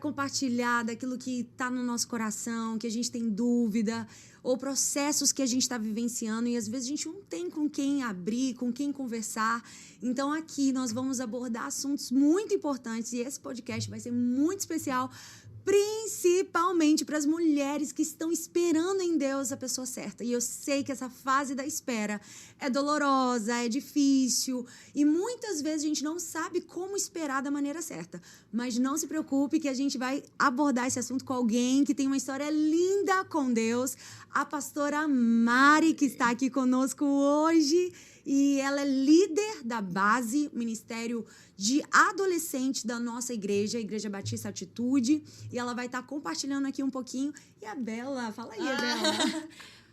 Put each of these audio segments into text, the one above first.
compartilhar daquilo que está no nosso coração, que a gente tem dúvida, ou processos que a gente está vivenciando e às vezes a gente não tem com quem abrir, com quem conversar. Então aqui nós vamos abordar assuntos muito importantes e esse podcast vai ser muito especial, principalmente para as mulheres que estão esperando em Deus a pessoa certa. E eu sei que essa fase da espera é dolorosa, é difícil e muitas vezes a gente não sabe como esperar da maneira certa. Mas não se preocupe que a gente vai abordar esse assunto com alguém que tem uma história linda com Deus, a pastora Mari, que está aqui conosco hoje. E ela é líder da base, Ministério de Adolescentes da nossa igreja, a Igreja Batista Atitude. E ela vai estar compartilhando aqui um pouquinho. E a Bela, fala aí, Bela.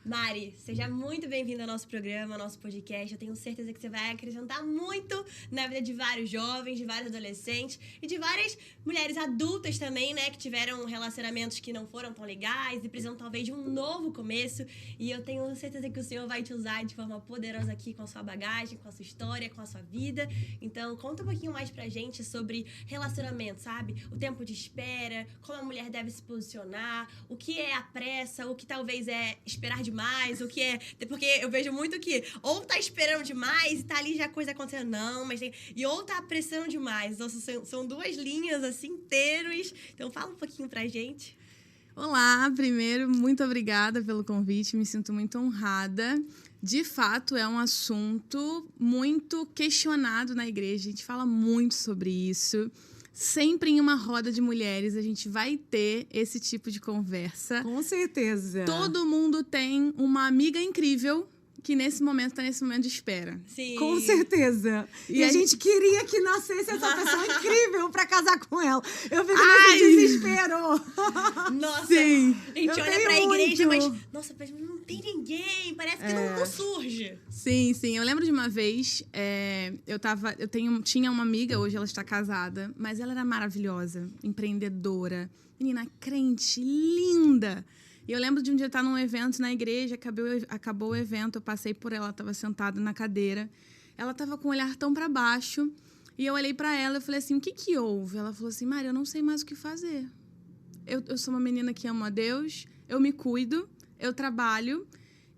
Mari, seja muito bem-vinda ao nosso programa, ao nosso podcast. Eu tenho certeza que você vai acrescentar muito na vida de vários jovens, de vários adolescentes e de várias mulheres adultas também, né? Que tiveram relacionamentos que não foram tão legais e precisam talvez de um novo começo. E eu tenho certeza que o Senhor vai te usar de forma poderosa aqui com a sua bagagem, com a sua história, com a sua vida. Então, conta um pouquinho mais pra gente sobre relacionamento, sabe? O tempo de espera, como a mulher deve se posicionar, o que é a pressa, o que talvez é esperar demais, o que é... Porque eu vejo muito que ou tá esperando demais e tá ali já a coisa acontecendo, não, mas tem... E ou tá apressando demais. Então, são duas linhas, assim, inteiros. Então, fala um pouquinho pra gente. Olá, primeiro, muito obrigada pelo convite, me sinto muito honrada. De fato, é um assunto muito questionado na igreja, a gente fala muito sobre isso. Sempre em uma roda de mulheres a gente vai ter esse tipo de conversa. Com certeza. Todo mundo tem uma amiga incrível que nesse momento está nesse momento de espera. Sim. Com certeza. E a gente queria que nascesse essa pessoa incrível pra casar com ela. Eu fico nesse desespero. Nossa, Sim. A gente olha pra igreja, mas... Nossa, mas não tem ninguém. Parece que não surge. Sim, sim. Eu lembro de uma vez, tinha uma amiga, hoje ela está casada, mas ela era maravilhosa, empreendedora, menina crente, linda. E eu lembro de um dia estar num evento na igreja, acabou o evento, eu passei por ela, estava sentada na cadeira. Ela estava com o olhar tão para baixo. E eu olhei para ela e falei assim, o que houve? Ela falou assim, Maria, eu não sei mais o que fazer. Eu sou uma menina que ama a Deus, eu me cuido, eu trabalho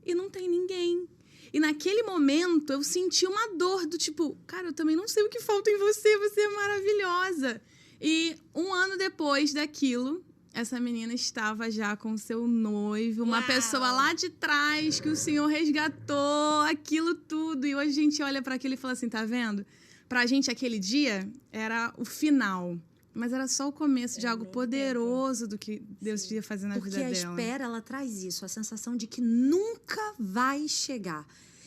e não tem ninguém. E naquele momento eu senti uma dor do tipo, cara, eu também não sei o que falta em você, você é maravilhosa. E um ano depois daquilo... Essa menina estava já com seu noivo, uma pessoa lá de trás que o Senhor resgatou, aquilo tudo. E hoje a gente olha para aquilo e fala assim, tá vendo? Pra gente aquele dia era o final, mas era só o começo de algo poderoso do que Deus ia fazer na vida dela. Porque a espera, ela traz isso, a sensação de que nunca vai chegar.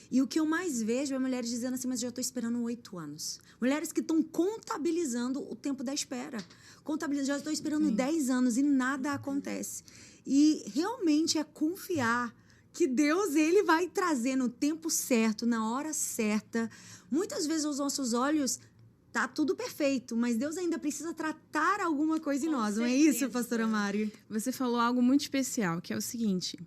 E o que eu mais vejo é mulheres dizendo assim, mas eu já estou esperando 8 anos. Mulheres que estão contabilizando o tempo da espera. Já estou esperando 10 anos e nada acontece. E realmente é confiar que Deus, ele vai trazer no tempo certo, na hora certa. Muitas vezes aos nossos olhos tá tudo perfeito, mas Deus ainda precisa tratar alguma coisa em nós. Não é isso, pastora Mari? Você falou algo muito especial, que é o seguinte.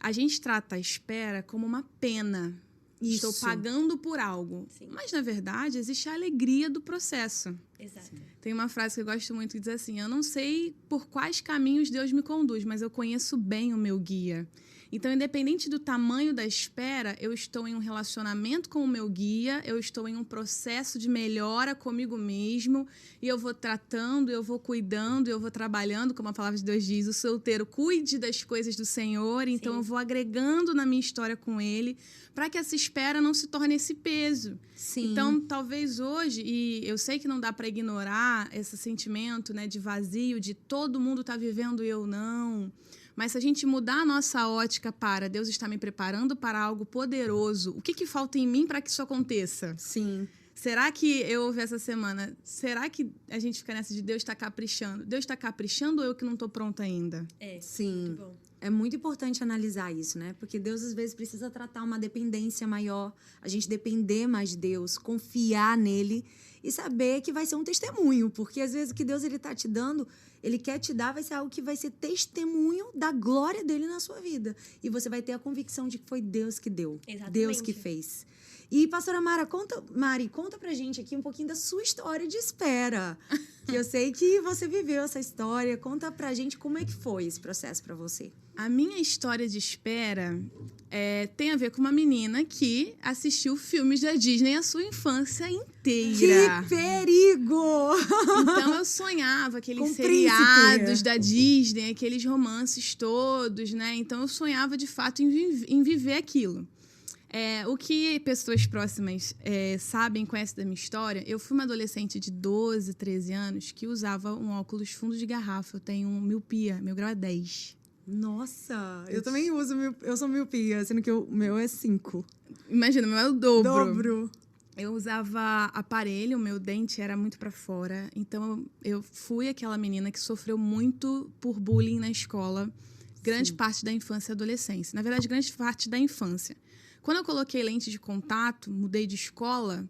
A gente trata a espera como uma pena. Estou pagando por algo. Sim. Mas, na verdade, existe a alegria do processo. Exato. Tem uma frase que eu gosto muito que diz assim, eu não sei por quais caminhos Deus me conduz, mas eu conheço bem o meu guia. Então, independente do tamanho da espera, eu estou em um relacionamento com o meu guia, eu estou em um processo de melhora comigo mesmo, e eu vou tratando, eu vou cuidando, eu vou trabalhando, como a palavra de Deus diz, o solteiro cuide das coisas do Senhor, então eu vou agregando na minha história com Ele, para que essa espera não se torne esse peso. Sim. Então, talvez hoje, e eu sei que não dá para ignorar esse sentimento, né, de vazio, de todo mundo tá vivendo e eu não... Mas se a gente mudar a nossa ótica para Deus está me preparando para algo poderoso, o que falta em mim para que isso aconteça? Sim. Será que, eu ouvi essa semana, será que a gente fica nessa de Deus está caprichando? Deus está caprichando ou eu que não estou pronta ainda? Sim. Muito bom. É muito importante analisar isso, né? Porque Deus, às vezes, precisa tratar uma dependência maior, a gente depender mais de Deus, confiar nele e saber que vai ser um testemunho. Porque, às vezes, o que Deus está te dando Ele quer te dar, vai ser algo que vai ser testemunho da glória dele na sua vida. E você vai ter a convicção de que foi Deus que deu. Exatamente. Deus que fez. E, pastora Mari, conta pra gente aqui um pouquinho da sua história de espera. Que eu sei que você viveu essa história. Conta pra gente como é que foi esse processo pra você. A minha história de espera tem a ver com uma menina que assistiu filmes da Disney a sua infância inteira. Que perigo! Então eu sonhava aqueles Com seriados príncipe. da Disney, aqueles romances todos, né? Então eu sonhava de fato em viver aquilo. O que pessoas próximas sabem, conhecem da minha história, eu fui uma adolescente de 12, 13 anos que usava um óculos fundo de garrafa. Eu tenho miopia, meu grau é 10. Nossa, eu também uso, eu sou miopia, sendo que o meu é 5. Imagina, o meu é o dobro. Dobro. Eu usava aparelho, o meu dente era muito pra fora. Então, eu fui aquela menina que sofreu muito por bullying na escola. Grande parte da infância e adolescência. Na verdade, grande parte da infância. Quando eu coloquei lente de contato, mudei de escola,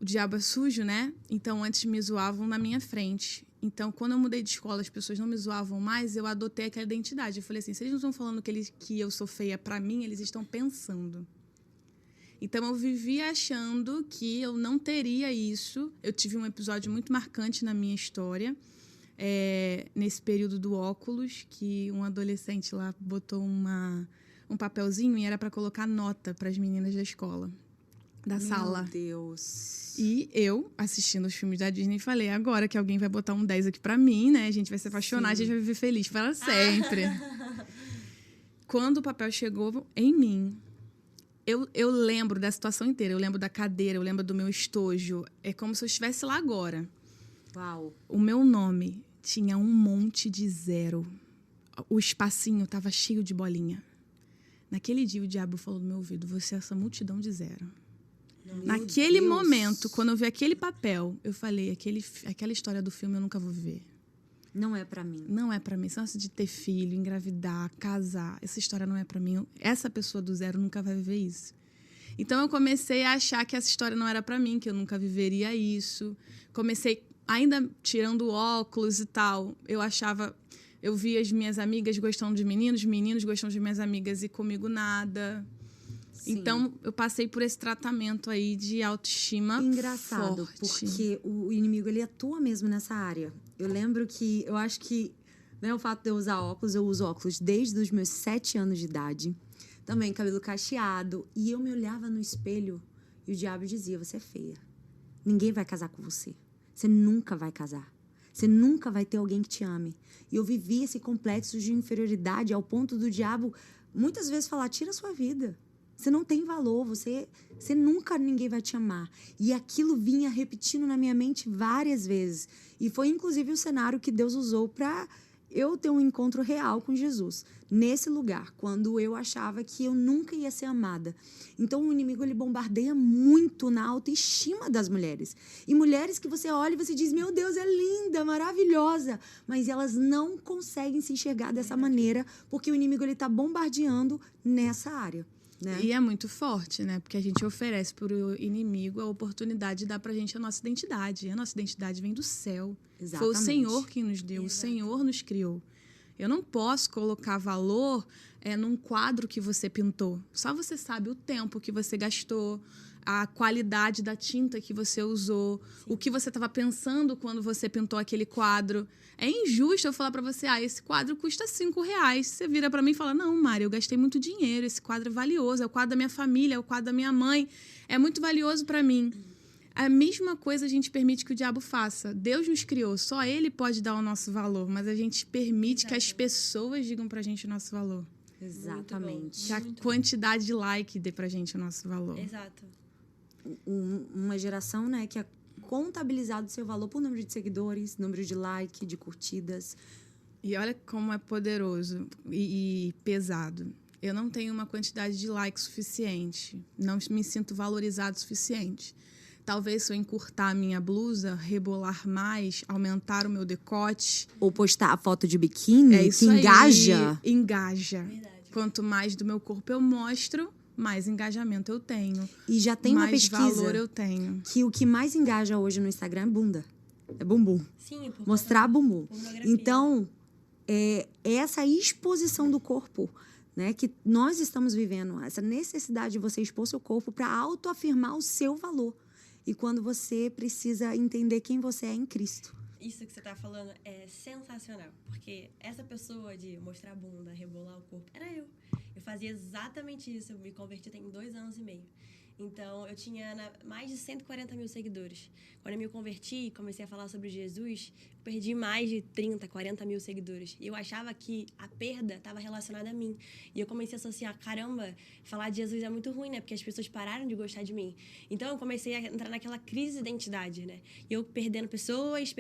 o diabo é sujo, né? Então, antes me zoavam na minha frente. Então, quando eu mudei de escola, as pessoas não me zoavam mais, eu adotei aquela identidade. Eu falei assim, se eles não estão falando que eu sou feia pra mim, eles estão pensando. Então, eu vivia achando que eu não teria isso. Eu tive um episódio muito marcante na minha história, nesse período do óculos, que um adolescente lá botou um papelzinho e era para colocar nota para as meninas da escola, da sala. Meu Deus. E eu, assistindo os filmes da Disney, falei, agora que alguém vai botar um 10 aqui pra mim, né? A gente vai se apaixonar, a gente vai viver feliz para sempre. Quando o papel chegou em mim, eu lembro da situação inteira. Eu lembro da cadeira, eu lembro do meu estojo. É como se eu estivesse lá agora. Uau. O meu nome tinha um monte de 0. O espacinho tava cheio de bolinha. Naquele dia, o diabo falou no meu ouvido, você é essa multidão de 0. Naquele momento, quando eu vi aquele papel, eu falei, aquela história do filme eu nunca vou viver. Não é pra mim. Não é pra mim. Esse negócio de ter filho, engravidar, casar, essa história não é pra mim. Essa pessoa do 0 nunca vai viver isso. Então, eu comecei a achar que essa história não era pra mim, que eu nunca viveria isso. Comecei, ainda tirando óculos e tal, eu via as minhas amigas gostando de meninos gostando de minhas amigas e comigo nada. Sim. Então, eu passei por esse tratamento aí de autoestima Engraçado, forte. porque o inimigo, ele atua mesmo nessa área. Eu lembro que, eu acho que, né, o fato de eu usar óculos, eu uso óculos desde os meus 7 anos de idade. Também cabelo cacheado. E eu me olhava no espelho e o diabo dizia, você é feia. Ninguém vai casar com você. Você nunca vai casar. Você nunca vai ter alguém que te ame. E eu vivi esse complexo de inferioridade ao ponto do diabo muitas vezes falar, tira a sua vida. Você não tem valor, você nunca ninguém vai te amar. E aquilo vinha repetindo na minha mente várias vezes. E foi, inclusive, o cenário que Deus usou para eu ter um encontro real com Jesus. Nesse lugar, quando eu achava que eu nunca ia ser amada. Então, o inimigo, ele bombardeia muito na autoestima das mulheres. E mulheres que você olha e você diz, meu Deus, é linda, maravilhosa. Mas elas não conseguem se enxergar dessa maneira, porque o inimigo está bombardeando nessa área. Né? E é muito forte, né? Porque a gente oferece para o inimigo a oportunidade de dar pra gente a nossa identidade. E a nossa identidade vem do céu. Exatamente. Foi o Senhor quem nos deu, Exato. o Senhor nos criou. Eu não posso colocar valor num quadro que você pintou. Só você sabe o tempo que você gastou, a qualidade da tinta que você usou, o que você estava pensando quando você pintou aquele quadro. É injusto eu falar para você, esse quadro custa R$5. Você vira para mim e fala, não, Mari, eu gastei muito dinheiro, esse quadro é valioso, é o quadro da minha família, é o quadro da minha mãe, é muito valioso para mim. A mesma coisa a gente permite que o diabo faça. Deus nos criou, só ele pode dar o nosso valor, mas a gente permite que as pessoas digam pra gente o nosso valor. Exatamente. Que a quantidade de like dê pra gente o nosso valor. Exato. Uma geração, né, que é contabilizado o seu valor por número de seguidores, número de like, de curtidas. E olha como é poderoso e pesado. Eu não tenho uma quantidade de likes suficiente. Não me sinto valorizado o suficiente. Talvez se eu encurtar a minha blusa, rebolar mais, aumentar o meu decote. Ou postar a foto de biquíni, É isso que aí. engaja. Engaja. Verdade. Quanto mais do meu corpo eu mostro, mais engajamento eu tenho. E já tem uma mais pesquisa valor eu tenho. que o que mais engaja hoje no Instagram é bunda. É bumbum. Sim, por Mostrar bumbum. pornografia. Então, essa exposição do corpo, né, que nós estamos vivendo, essa necessidade de você expor seu corpo para autoafirmar o seu valor. E quando você precisa entender quem você é em Cristo. Isso que você tá falando é sensacional, porque essa pessoa de mostrar a bunda, rebolar o corpo, era eu. Eu fazia exatamente isso, eu me converti tem 2 anos e meio. Então, eu tinha mais de 140 mil seguidores. Quando eu me converti e comecei a falar sobre Jesus, perdi mais de 30, 40 mil seguidores. E eu achava que a perda estava relacionada a mim. E eu comecei a associar, caramba, falar de Jesus é muito ruim, né? Porque as pessoas pararam de gostar de mim. Então, eu comecei a entrar naquela crise de identidade, né? E eu perdendo pessoas,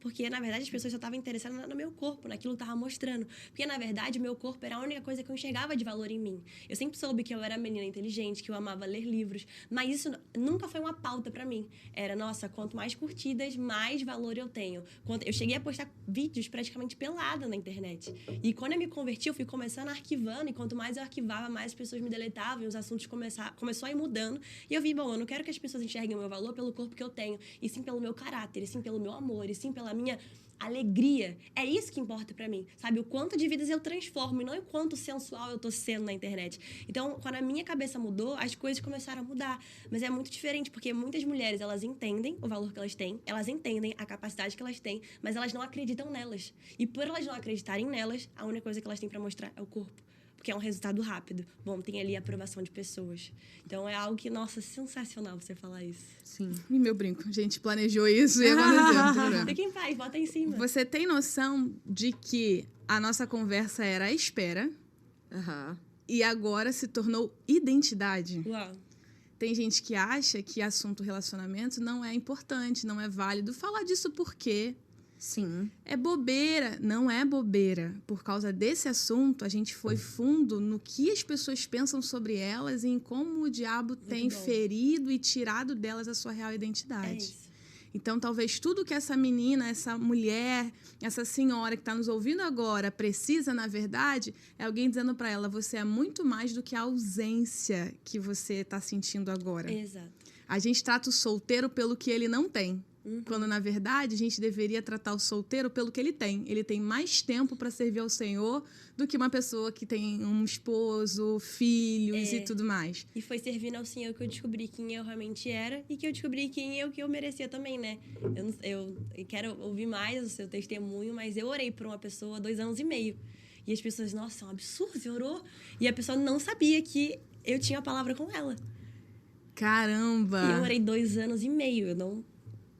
porque, na verdade, as pessoas só estavam interessadas no meu corpo, naquilo que eu estava mostrando. Porque, na verdade, o meu corpo era a única coisa que eu enxergava de valor em mim. Eu sempre soube que eu era menina inteligente, que eu amava ler livros, mas isso nunca foi uma pauta pra mim. Era, nossa, quanto mais curtidas, mais valor eu tenho. Eu cheguei a postar vídeos praticamente pelada na internet. E quando eu me converti, eu fui começando arquivando, e quanto mais eu arquivava, mais as pessoas me deletavam, e os assuntos começou a ir mudando. E eu vi, bom, eu não quero que as pessoas enxerguem o meu valor pelo corpo que eu tenho, e sim pelo meu caráter, e sim pelo meu amor, e sim pela minha alegria. É isso que importa pra mim, sabe? O quanto de vidas eu transformo e não o quanto sensual eu tô sendo na internet. Então, quando a minha cabeça mudou, as coisas começaram a mudar. Mas é muito diferente, porque muitas mulheres, elas entendem o valor que elas têm, elas entendem a capacidade que elas têm, mas elas não acreditam nelas. E por elas não acreditarem nelas, a única coisa que elas têm pra mostrar é o corpo. Porque é um resultado rápido. Bom, tem ali a aprovação de pessoas. Então, é algo que, nossa, sensacional você falar isso. Sim. E meu brinco, a gente planejou isso e aconteceu. Fica em paz, bota em cima. Você tem noção de que a nossa conversa era a espera e agora se tornou identidade? Uau. Tem gente que acha que assunto relacionamento não é importante, não é válido. Falar disso por quê? Sim. É bobeira, não é bobeira. Por causa desse assunto, a gente foi fundo no que as pessoas pensam sobre elas e em como o diabo tem ferido e tirado delas a sua real identidade. É isso. Então, talvez tudo que essa menina, essa mulher, essa senhora que está nos ouvindo agora precisa, na verdade, é alguém dizendo para ela, você é muito mais do que a ausência que você está sentindo agora. Exato. A gente trata o solteiro pelo que ele não tem. Quando, na verdade, a gente deveria tratar o solteiro pelo que ele tem. Ele tem mais tempo para servir ao Senhor do que uma pessoa que tem um esposo, filhos e tudo mais. E foi servindo ao Senhor que eu descobri quem eu realmente era e que eu descobri quem eu merecia também, né? Eu quero ouvir mais o seu testemunho, mas eu orei por uma pessoa há 2 anos e meio. E as pessoas, nossa, é um absurdo, você orou? E a pessoa não sabia que eu tinha a palavra com ela. Caramba! E eu orei 2 anos e meio, eu não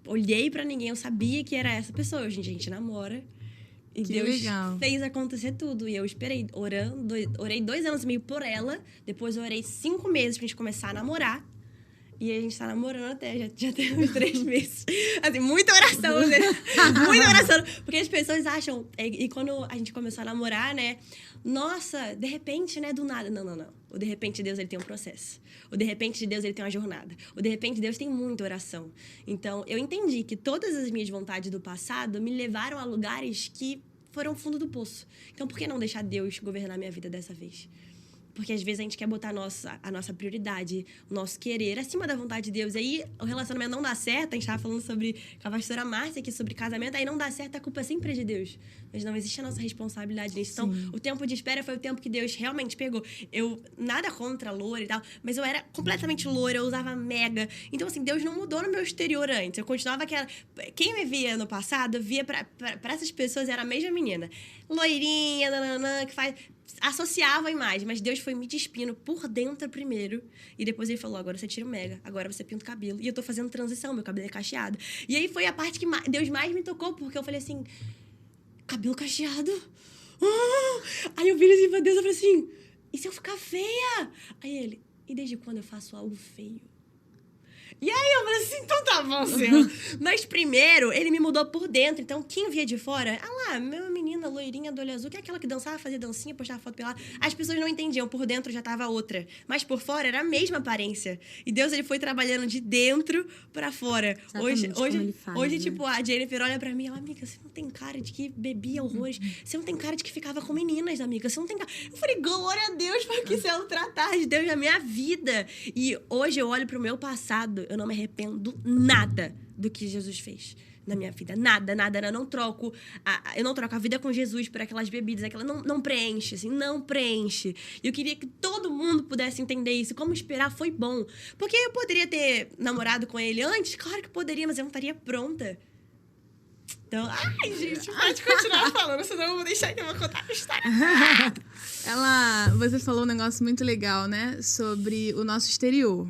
olhei pra ninguém, eu sabia que era essa pessoa. Hoje a gente namora. E que Deus legal. fez acontecer tudo. E eu esperei, orei 2 anos e meio por ela. Depois eu orei 5 meses pra gente começar a namorar. E a gente tá namorando até, já tem uns 3 meses. Assim, muita oração, né? Muita oração. Porque as pessoas acham... E quando a gente começou a namorar, né? Nossa, de repente, né? Do nada. Não. O de repente de Deus, ele tem um processo. O de repente de Deus, ele tem uma jornada. O de repente de Deus tem muita oração. Então, eu entendi que todas as minhas vontades do passado me levaram a lugares que foram fundo do poço. Então, por que não deixar Deus governar minha vida dessa vez? Porque às vezes a gente quer botar a nossa prioridade, o nosso querer acima da vontade de Deus. Aí o relacionamento não dá certo. A gente estava falando com a pastora Márcia aqui sobre casamento. Aí não dá certo, a culpa sempre é de Deus. Mas não existe a nossa responsabilidade nisso. Então, o tempo de espera foi o tempo que Deus realmente pegou. Eu, nada contra loura e tal, mas eu era completamente loura, eu usava mega. Então, assim, Deus não mudou no meu exterior antes. Eu continuava aquela... Quem me via no passado, via pra essas pessoas, era a mesma menina. Loirinha, nananã, que faz... associava a imagem, mas Deus foi me despindo por dentro primeiro. E depois ele falou, agora você tira o mega, agora você pinta o cabelo. E eu tô fazendo transição, meu cabelo é cacheado. E aí foi a parte que Deus mais me tocou, porque eu falei assim, cabelo cacheado? Aí eu vi assim pra Deus, eu falei assim, e se eu ficar feia? Aí ele, e desde quando eu faço algo feio? E aí eu falei assim, então tá bom, Senhor. Mas primeiro, ele me mudou por dentro. Então, quem via de fora, lá, minha menina loirinha do olho azul, que é aquela que dançava, fazia dancinha, postava foto pelada. As pessoas não entendiam, por dentro já tava outra. Mas por fora era a mesma aparência. E Deus, ele foi trabalhando de dentro pra fora. Hoje, né? tipo, a Jennifer olha pra mim e ela, amiga, você não tem cara de que bebia horrores. Você não tem cara de que ficava com meninas, amiga. Você não tem cara... Eu falei, glória a Deus, porque isso é o tratar de Deus na minha vida. E hoje eu olho pro meu passado, eu não me arrependo nada do que Jesus fez. na minha vida. Nada. Eu não troco a vida com Jesus por aquelas bebidas. Aquela não preenche, assim, não preenche. E eu queria que todo mundo pudesse entender isso. Como esperar foi bom. Porque eu poderia ter namorado com ele antes? Claro que poderia, mas eu não estaria pronta. Então, ai, gente, pode continuar falando, senão eu vou deixar que eu vou contar a história. Você falou um negócio muito legal, né? Sobre o nosso exterior.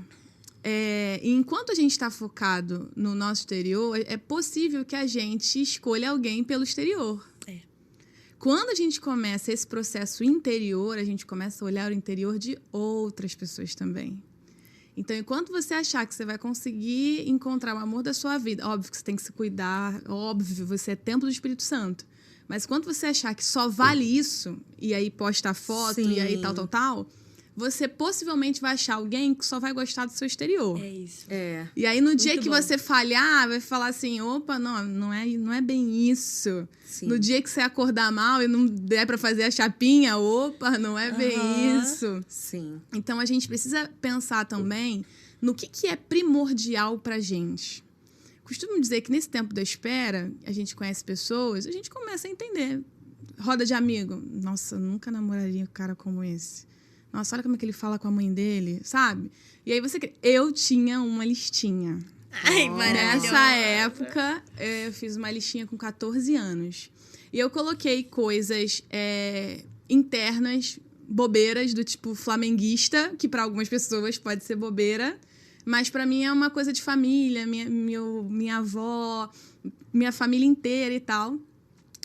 E enquanto a gente está focado no nosso exterior, é possível que a gente escolha alguém pelo exterior. Quando a gente começa esse processo interior, a gente começa a olhar o interior de outras pessoas também. Então, enquanto você achar que você vai conseguir encontrar o amor da sua vida, óbvio que você tem que se cuidar, óbvio, você é templo do Espírito Santo. Mas quando você achar que só vale isso, e aí posta a foto, Sim. e aí tal, você possivelmente vai achar alguém que só vai gostar do seu exterior. É isso. E aí, no dia Muito que bom. você falhar, vai falar assim, opa, não é bem isso. Sim. No dia que você acordar mal e não der pra fazer a chapinha, opa, não é bem isso. Sim. Então, a gente precisa pensar também no que é primordial pra gente. Costumo dizer que nesse tempo da espera, a gente conhece pessoas, a gente começa a entender. Roda de amigo. Nossa, eu nunca namoraria um cara como esse. Nossa, olha como é que ele fala com a mãe dele, sabe? E aí eu tinha uma listinha. Ai, maravilhoso. Nessa época, eu fiz uma listinha com 14 anos. E eu coloquei coisas internas, bobeiras, do tipo flamenguista, que para algumas pessoas pode ser bobeira, mas para mim é uma coisa de família, minha avó, minha família inteira e tal.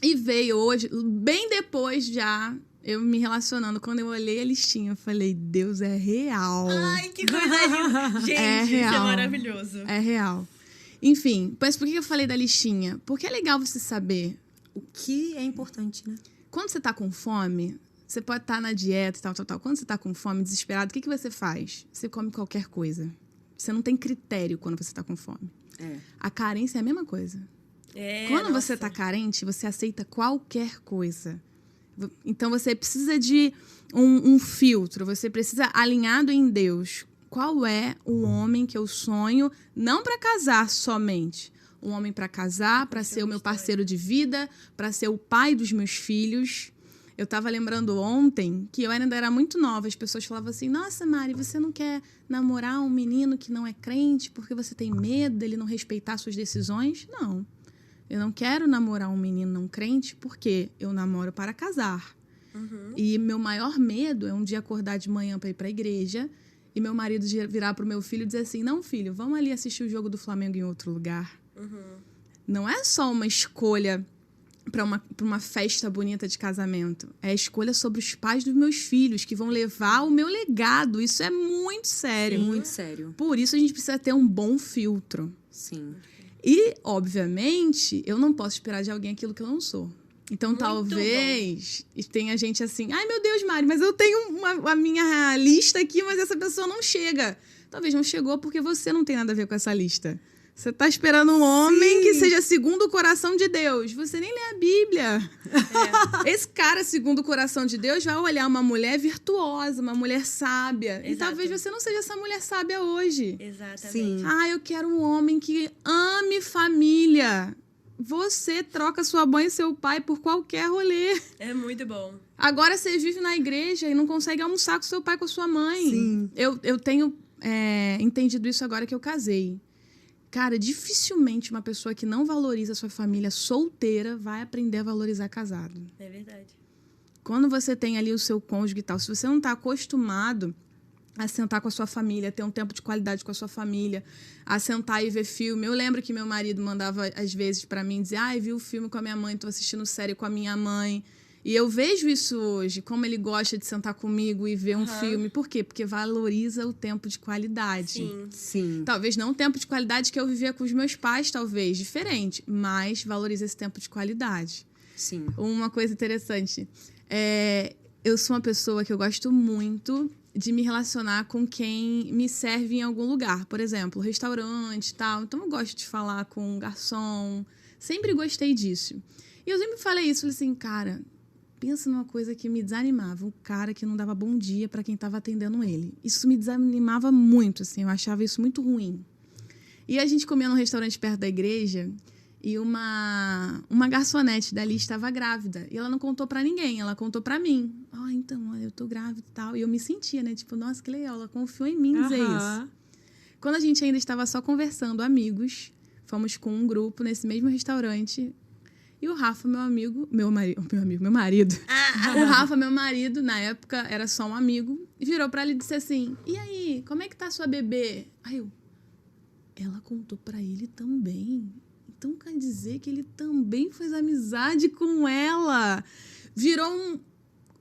E veio hoje, bem depois já, eu me relacionando, quando eu olhei a listinha, eu falei, Deus é real. Ai, que coisa linda. Gente, isso é real. maravilhoso. É real. Enfim, mas por que eu falei da listinha? Porque é legal você saber. O que é importante, né? Quando você tá com fome, você pode estar na dieta e tal. Quando você tá com fome, desesperado, o que você faz? Você come qualquer coisa. Você não tem critério quando você tá com fome. A carência é a mesma coisa. Quando você tá carente, você aceita qualquer coisa. Então, você precisa de um filtro. Você precisa, alinhado em Deus, qual é o homem que eu sonho, não para casar somente. Um homem para casar, para ser o meu parceiro de vida, para ser o pai dos meus filhos. Eu estava lembrando ontem que eu ainda era muito nova. As pessoas falavam assim, nossa, Mari, você não quer namorar um menino que não é crente porque você tem medo dele não respeitar suas decisões? Não. Eu não quero namorar um menino não crente porque eu namoro para casar. E meu maior medo é um dia acordar de manhã para ir para a igreja e meu marido virar para o meu filho e dizer assim, não, filho, vamos ali assistir o jogo do Flamengo em outro lugar. Não é só uma escolha para uma festa bonita de casamento. É a escolha sobre os pais dos meus filhos, que vão levar o meu legado. Isso é muito sério. Sim. Muito sério. Por isso, a gente precisa ter um bom filtro. Sim. E, obviamente, eu não posso esperar de alguém aquilo que eu não sou. Então, Muito talvez tenha gente assim, ai, meu Deus, Mari, mas eu tenho a minha lista aqui, mas essa pessoa não chega. Talvez não chegou porque você não tem nada a ver com essa lista. Você tá esperando um homem que seja segundo o coração de Deus. Você nem lê a Bíblia. Esse cara, segundo o coração de Deus, vai olhar uma mulher virtuosa, uma mulher sábia. E Exato. talvez você não seja essa mulher sábia hoje. Exatamente. Sim. Ah, eu quero um homem que ame família. Você troca sua mãe e seu pai por qualquer rolê. É muito bom. Agora você vive na igreja e não consegue almoçar com seu pai e com sua mãe. Sim. Eu tenho entendido isso agora que eu casei. Cara, dificilmente uma pessoa que não valoriza a sua família solteira vai aprender a valorizar casado. É verdade. Quando você tem ali o seu cônjuge e tal, se você não está acostumado a sentar com a sua família, ter um tempo de qualidade com a sua família, a sentar e ver filme. Eu lembro que meu marido mandava, às vezes, para mim, dizer, vi o filme com a minha mãe, tô assistindo série com a minha mãe. E eu vejo isso hoje, como ele gosta de sentar comigo e ver um filme. Por quê? Porque valoriza o tempo de qualidade. Sim. Sim. Talvez não o tempo de qualidade que eu vivia com os meus pais, talvez, diferente. Mas valoriza esse tempo de qualidade. Sim. Uma coisa interessante. Eu sou uma pessoa que eu gosto muito de me relacionar com quem me serve em algum lugar. Por exemplo, restaurante e tal. Então, eu gosto de falar com um garçom. Sempre gostei disso. E eu sempre falei isso. Falei assim, cara, pensa numa coisa que me desanimava. Um cara que não dava bom dia para quem estava atendendo ele. Isso me desanimava muito, assim. Eu achava isso muito ruim. E a gente comia num restaurante perto da igreja. e uma garçonete dali estava grávida. E ela não contou pra ninguém, ela contou pra mim. Então, olha, eu tô grávida e tal. E eu me sentia, né? Tipo, nossa, que legal, ela confiou em mim dizer isso. Quando a gente ainda estava só conversando, amigos, fomos com um grupo nesse mesmo restaurante. E o Rafa, meu marido. O Rafa, meu marido, na época, era só um amigo. Virou pra ele e disse assim, e aí, como é que tá sua bebê? Aí ela contou pra ele também. Então quer dizer que ele também fez amizade com ela. Virou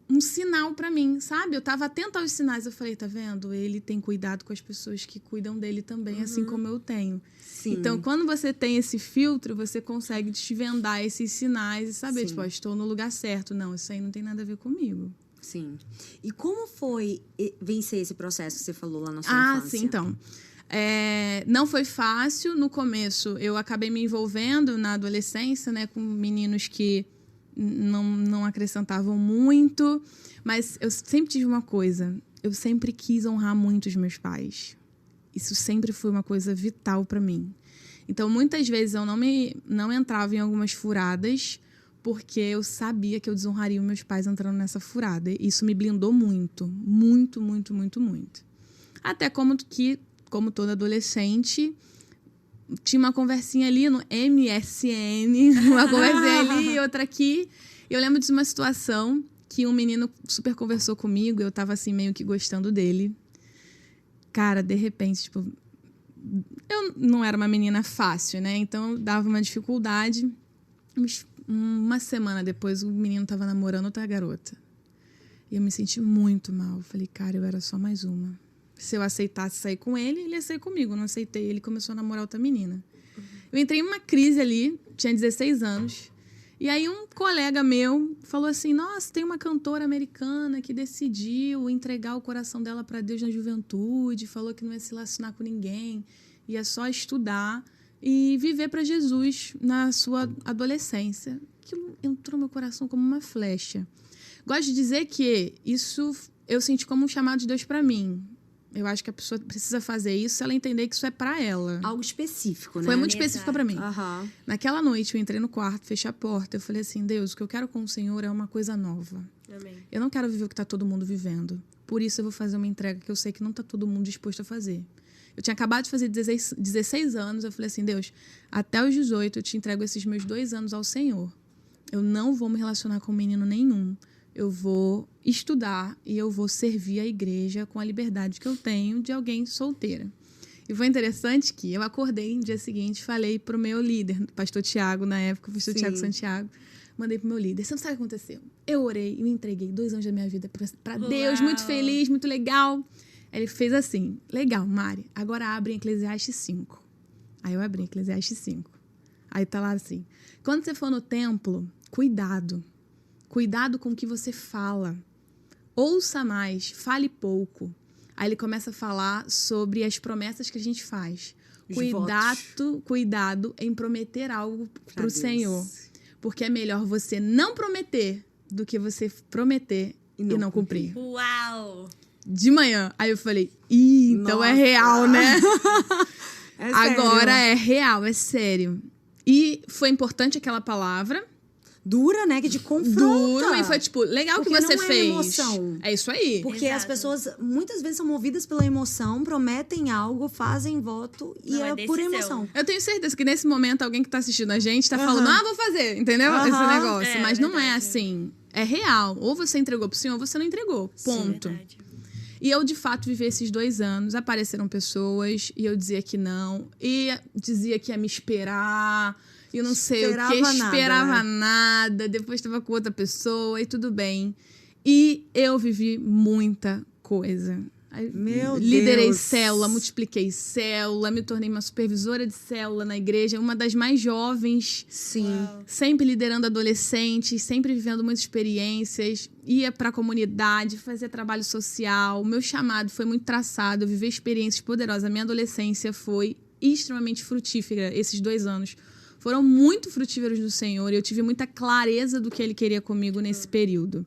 um sinal pra mim, sabe? Eu tava atenta aos sinais. Eu falei, tá vendo? Ele tem cuidado com as pessoas que cuidam dele também, assim como eu tenho. Sim. Então, quando você tem esse filtro, você consegue desvendar esses sinais e saber, tipo, estou no lugar certo. Não, isso aí não tem nada a ver comigo. Sim. E como foi vencer esse processo que você falou lá na sua infância? Sim, então. Não foi fácil. No começo, eu acabei me envolvendo na adolescência, né, com meninos que não acrescentavam muito. Mas eu sempre tive uma coisa. Eu sempre quis honrar muito os meus pais. Isso sempre foi uma coisa vital para mim. Então, muitas vezes eu não entrava em algumas furadas porque eu sabia que eu desonraria os meus pais entrando nessa furada. E isso me blindou muito. Muito, muito, muito, muito. Até como toda adolescente, tinha uma conversinha ali no MSN, uma conversinha ali e outra aqui. Eu lembro de uma situação que um menino super conversou comigo, eu tava assim meio que gostando dele. Cara, de repente, tipo, eu não era uma menina fácil, né? Então dava uma dificuldade. Uma semana depois, o menino tava namorando outra garota. E eu me senti muito mal. Falei, cara, eu era só mais uma. Se eu aceitasse sair com ele, ele ia sair comigo. Eu não aceitei, ele começou a namorar outra menina. Eu entrei em uma crise ali, tinha 16 anos. E aí um colega meu falou assim, nossa, tem uma cantora americana que decidiu entregar o coração dela para Deus na juventude, falou que não ia se relacionar com ninguém, ia só estudar e viver para Jesus na sua adolescência. Aquilo entrou no meu coração como uma flecha. Gosto de dizer que isso eu senti como um chamado de Deus para mim. Eu acho que a pessoa precisa fazer isso se ela entender que isso é pra ela. Algo específico, né? Foi muito específico pra mim. Uhum. Naquela noite, eu entrei no quarto, fechei a porta. Eu falei assim, Deus, o que eu quero com o Senhor é uma coisa nova. Amém. Eu não quero viver o que tá todo mundo vivendo. Por isso, eu vou fazer uma entrega que eu sei que não tá todo mundo disposto a fazer. Eu tinha acabado de fazer 16 anos. Eu falei assim, Deus, até os 18, eu te entrego esses meus 2 anos ao Senhor. Eu não vou me relacionar com menino nenhum. Eu vou estudar e eu vou servir a igreja com a liberdade que eu tenho de alguém solteira. E foi interessante que eu acordei no dia seguinte, falei pro meu líder, pastor Tiago, na época, o pastor Tiago Santiago, mandei pro meu líder. Você não sabe o que aconteceu? Eu orei e eu entreguei 2 anos da minha vida para Deus, muito feliz, muito legal. Ele fez assim, legal, Mari, agora abre em Eclesiastes 5. Aí eu abri Eclesiastes 5. Aí tá lá assim, quando você for no templo, cuidado com o que você fala. Ouça mais, fale pouco. Aí ele começa a falar sobre as promessas que a gente faz. Cuidado em prometer algo pro Senhor. Porque é melhor você não prometer do que você prometer e não cumprir. Uau! De manhã. Aí eu falei, então nossa, é real, né? Agora é real, é sério. E foi importante aquela palavra. Dura, né? Que te confronta. Duro, e foi tipo, legal porque que você não é fez. Emoção. É isso aí. Porque as pessoas muitas vezes são movidas pela emoção, prometem algo, fazem voto e é por emoção. Eu tenho certeza que nesse momento alguém que tá assistindo a gente tá falando, vou fazer, entendeu? Esse negócio. Mas não é assim. É real. Ou você entregou pro Senhor ou você não entregou. Ponto. Sim, e eu, de fato, vivi esses 2 anos. Apareceram pessoas e eu dizia que não. E dizia que ia me esperar. E eu não sei o que, esperava nada. Depois estava com outra pessoa e tudo bem. E eu vivi muita coisa. Meu Liderei Deus. célula, multipliquei célula, me tornei uma supervisora de célula na igreja, uma das mais jovens. Sim. Uau. Sempre liderando adolescentes, sempre vivendo muitas experiências. Ia para a comunidade, fazia trabalho social. O meu chamado foi muito traçado, eu vivi experiências poderosas. A minha adolescência foi extremamente frutífera, esses 2 anos. Foram muito frutíferos do Senhor e eu tive muita clareza do que Ele queria comigo nesse período.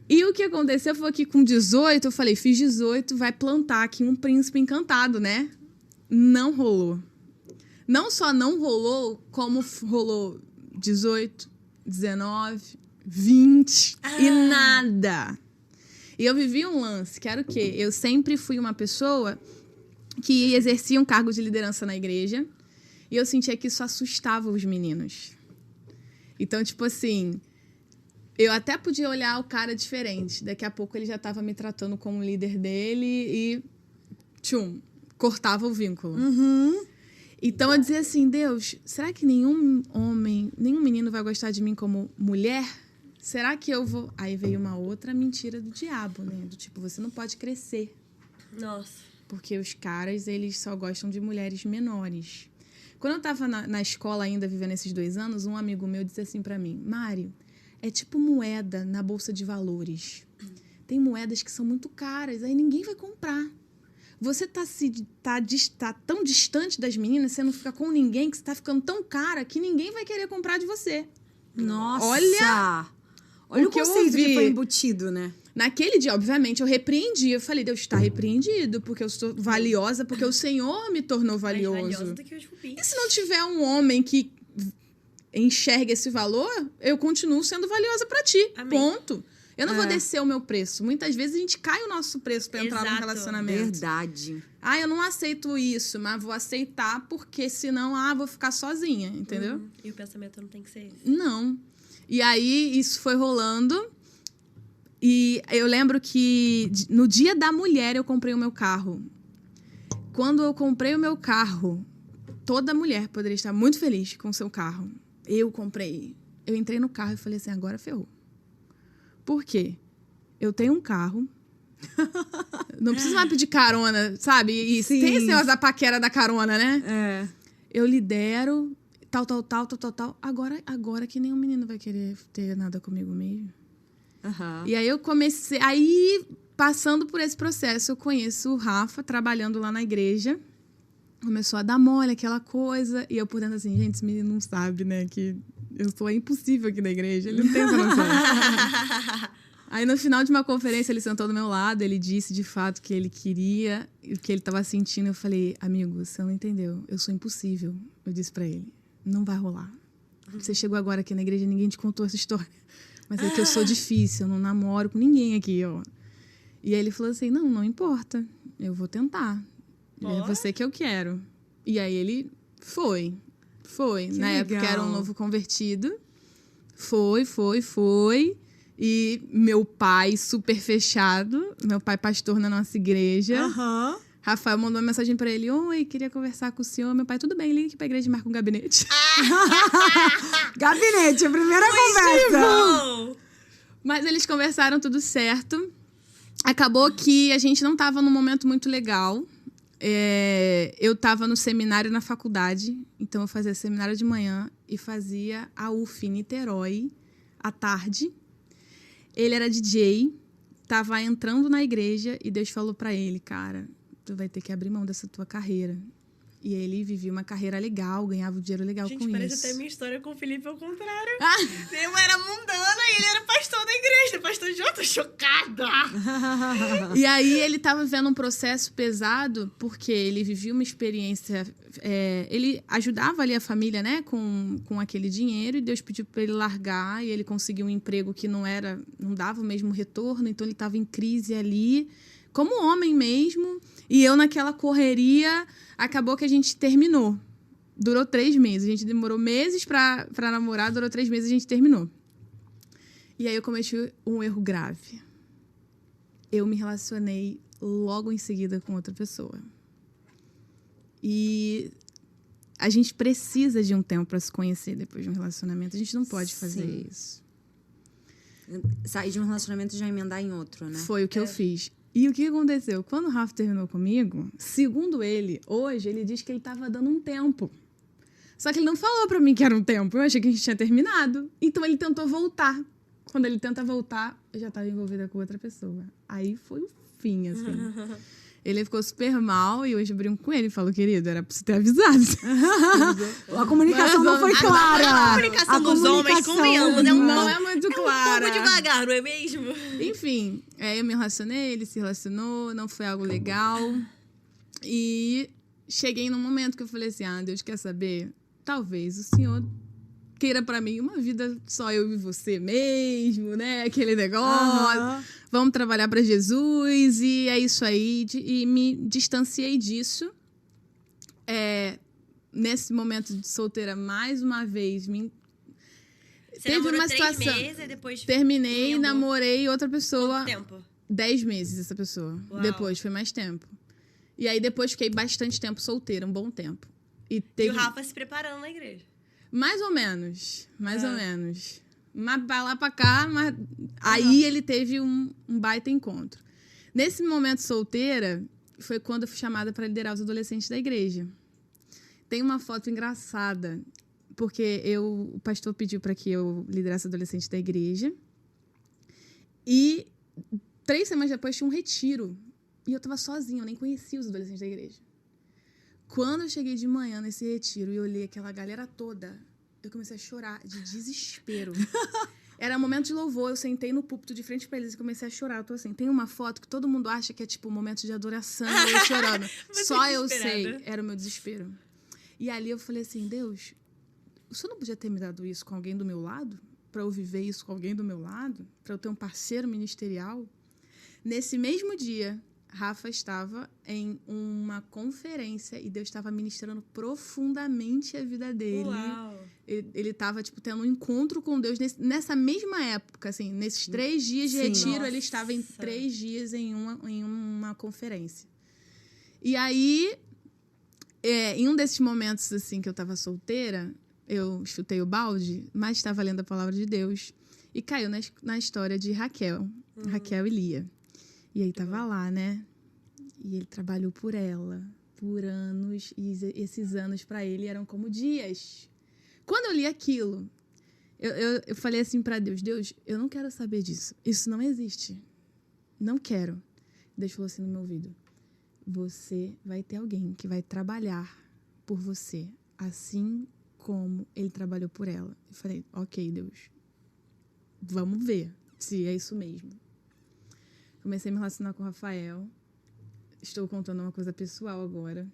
E o que aconteceu foi que com 18, eu falei, fiz 18, vai plantar aqui um príncipe encantado, né? Não rolou. não só não rolou, como rolou 18, 19, 20 e nada. E eu vivi um lance, que era o quê? Eu sempre fui uma pessoa que exercia um cargo de liderança na igreja e eu sentia que isso assustava os meninos. Então, tipo assim, eu até podia olhar o cara diferente. Daqui a pouco ele já estava me tratando como líder dele e, cortava o vínculo. Então, eu dizia assim, Deus, será que nenhum homem, nenhum menino vai gostar de mim como mulher? Será que eu vou... Aí veio uma outra mentira do diabo, né? Do tipo, você não pode crescer. Nossa. Porque os caras, eles só gostam de mulheres menores. Quando eu tava na escola ainda, vivendo esses 2 anos, um amigo meu disse assim pra mim, Mari, é tipo moeda na bolsa de valores. Tem moedas que são muito caras, aí ninguém vai comprar. Você tá tão distante das meninas, você não fica com ninguém, que você tá ficando tão cara que ninguém vai querer comprar de você. Nossa! o Olha o que eu conceito que ouvi. foi embutido, né? Naquele dia, obviamente, eu repreendi. Eu falei, Deus está repreendido, porque eu sou valiosa, porque o Senhor me tornou valioso. Mais valiosa do que os rubins. E se não tiver um homem que enxergue esse valor, eu continuo sendo valiosa pra ti. Amém. Ponto. Eu não vou descer o meu preço. Muitas vezes a gente cai o nosso preço pra entrar num Exato. relacionamento. Verdade. Eu não aceito isso, mas vou aceitar porque senão, vou ficar sozinha, entendeu? E o pensamento não tem que ser esse. Não. E aí, isso foi rolando. E eu lembro que no dia da mulher eu comprei o meu carro. Quando eu comprei o meu carro, toda mulher poderia estar muito feliz com o seu carro. Eu comprei. Eu entrei no carro e falei assim, agora ferrou. Por quê? Eu tenho um carro. Não preciso mais pedir carona, sabe? E Sim. tem esse negócio da paquera da carona, né? É. Eu lidero, tal. Agora que nenhum menino vai querer ter nada comigo mesmo. E aí eu comecei... Aí, passando por esse processo, eu conheço o Rafa, trabalhando lá na igreja. Começou a dar mole, aquela coisa. E eu por dentro assim, gente, esse menino não sabe, né? Que eu sou impossível aqui na igreja. Ele não tem essa noção. Aí, no final de uma conferência, ele sentou do meu lado. Ele disse, de fato, que ele queria, o que ele estava sentindo. Eu falei, amigo, você não entendeu. Eu sou impossível. Eu disse pra ele, não vai rolar. Você chegou agora aqui na igreja e ninguém te contou essa história. Mas é que eu sou difícil, eu não namoro com ninguém aqui, ó. E aí ele falou assim, não importa. Eu vou tentar. É você que eu quero. E aí ele foi. Na época era um novo convertido. Foi. E meu pai, super fechado. Meu pai pastor na nossa igreja. Rafael mandou uma mensagem pra ele. Oi, queria conversar com o senhor. Meu pai, tudo bem, liga aqui pra igreja e marca um gabinete. Gabinete, a primeira conversa. Bom. Mas eles conversaram tudo certo. Acabou que a gente não tava num momento muito legal. Eu tava no seminário na faculdade. Então eu fazia seminário de manhã e fazia a UF Niterói à tarde. Ele era DJ, tava entrando na igreja e Deus falou pra ele, cara, tu vai ter que abrir mão dessa tua carreira. E ele vivia uma carreira legal, ganhava um dinheiro legal com isso. Gente, parece até minha história com o Felipe ao contrário. Eu era mundana e ele era pastor da igreja. Pastor de outra, chocada! E aí ele tava vivendo um processo pesado, porque ele vivia uma experiência... ele ajudava ali a família, né, com aquele dinheiro, e Deus pediu para ele largar, e ele conseguiu um emprego que não dava o mesmo retorno, então ele tava em crise ali, como homem mesmo, e eu naquela correria, acabou que a gente terminou. Durou 3 meses, a gente demorou meses pra namorar, durou 3 meses e a gente terminou. E aí eu cometi um erro grave. Eu me relacionei logo em seguida com outra pessoa. E a gente precisa de um tempo para se conhecer depois de um relacionamento. A gente não pode fazer isso. Sair de um relacionamento e já emendar em outro, né? Foi o que eu fiz. E o que aconteceu? Quando o Rafa terminou comigo, segundo ele, hoje, ele diz que ele estava dando um tempo. Só que ele não falou pra mim que era um tempo. Eu achei que a gente tinha terminado. Então ele tentou voltar. Quando ele tenta voltar, eu já estava envolvida com outra pessoa. Aí foi o fim, assim. Ele ficou super mal e hoje eu brinco com ele e falo, querido, era pra você ter avisado. A comunicação não foi clara. A comunicação dos homens, convenhamos, não é muito clara. Um pouco devagar, não é mesmo? Enfim, eu me relacionei, ele se relacionou, não foi algo legal. E cheguei num momento que eu falei assim, Deus quer saber? Talvez o Senhor queira pra mim uma vida só eu e você mesmo, né? Aquele negócio. Vamos trabalhar pra Jesus e é isso aí. E me distanciei disso. Nesse momento de solteira, mais uma vez, Você namorou uma situação. 3 meses e depois terminei, namorei outra pessoa. Quanto tempo? 10 meses essa pessoa. Uau. Depois, foi mais tempo. E aí depois fiquei bastante tempo solteira, um bom tempo. E o Rafa se preparando na igreja. Mais ou menos. Mais ou menos. Mas pra lá pra cá, mas aí ele teve um baita encontro. Nesse momento solteira, foi quando eu fui chamada para liderar os adolescentes da igreja. Tem uma foto engraçada, porque o pastor pediu para que eu liderasse adolescentes da igreja. E 3 semanas depois tinha um retiro. E eu tava sozinha, eu nem conhecia os adolescentes da igreja. Quando eu cheguei de manhã nesse retiro e olhei aquela galera toda, eu comecei a chorar de desespero. Era um momento de louvor, eu sentei no púlpito de frente pra eles e comecei a chorar. Eu tô assim, tem uma foto que todo mundo acha que é tipo um momento de adoração, eu chorando. Só eu sei, era o meu desespero. E ali eu falei assim, Deus, o Senhor não podia ter me dado isso com alguém do meu lado? Pra eu viver isso com alguém do meu lado? Pra eu ter um parceiro ministerial? Nesse mesmo dia, Rafa estava em uma conferência e Deus estava ministrando profundamente a vida dele. Uau. Ele estava, tipo, tendo um encontro com Deus nessa mesma época, assim, nesses 3 dias de retiro, ele estava em 3 dias em uma conferência. E aí, em um desses momentos, assim, que eu estava solteira, eu chutei o balde, mas estava lendo a palavra de Deus e caiu na história de Raquel e Lia. E aí tava lá, né? E ele trabalhou por ela por anos. E esses anos pra ele eram como dias. Quando eu li aquilo, eu falei assim pra Deus, Deus, eu não quero saber disso. Isso não existe. Não quero. Deus falou assim no meu ouvido, você vai ter alguém que vai trabalhar por você, assim como ele trabalhou por ela. Eu falei, ok, Deus, vamos ver se é isso mesmo. Comecei a me relacionar com o Rafael. Estou contando uma coisa pessoal agora.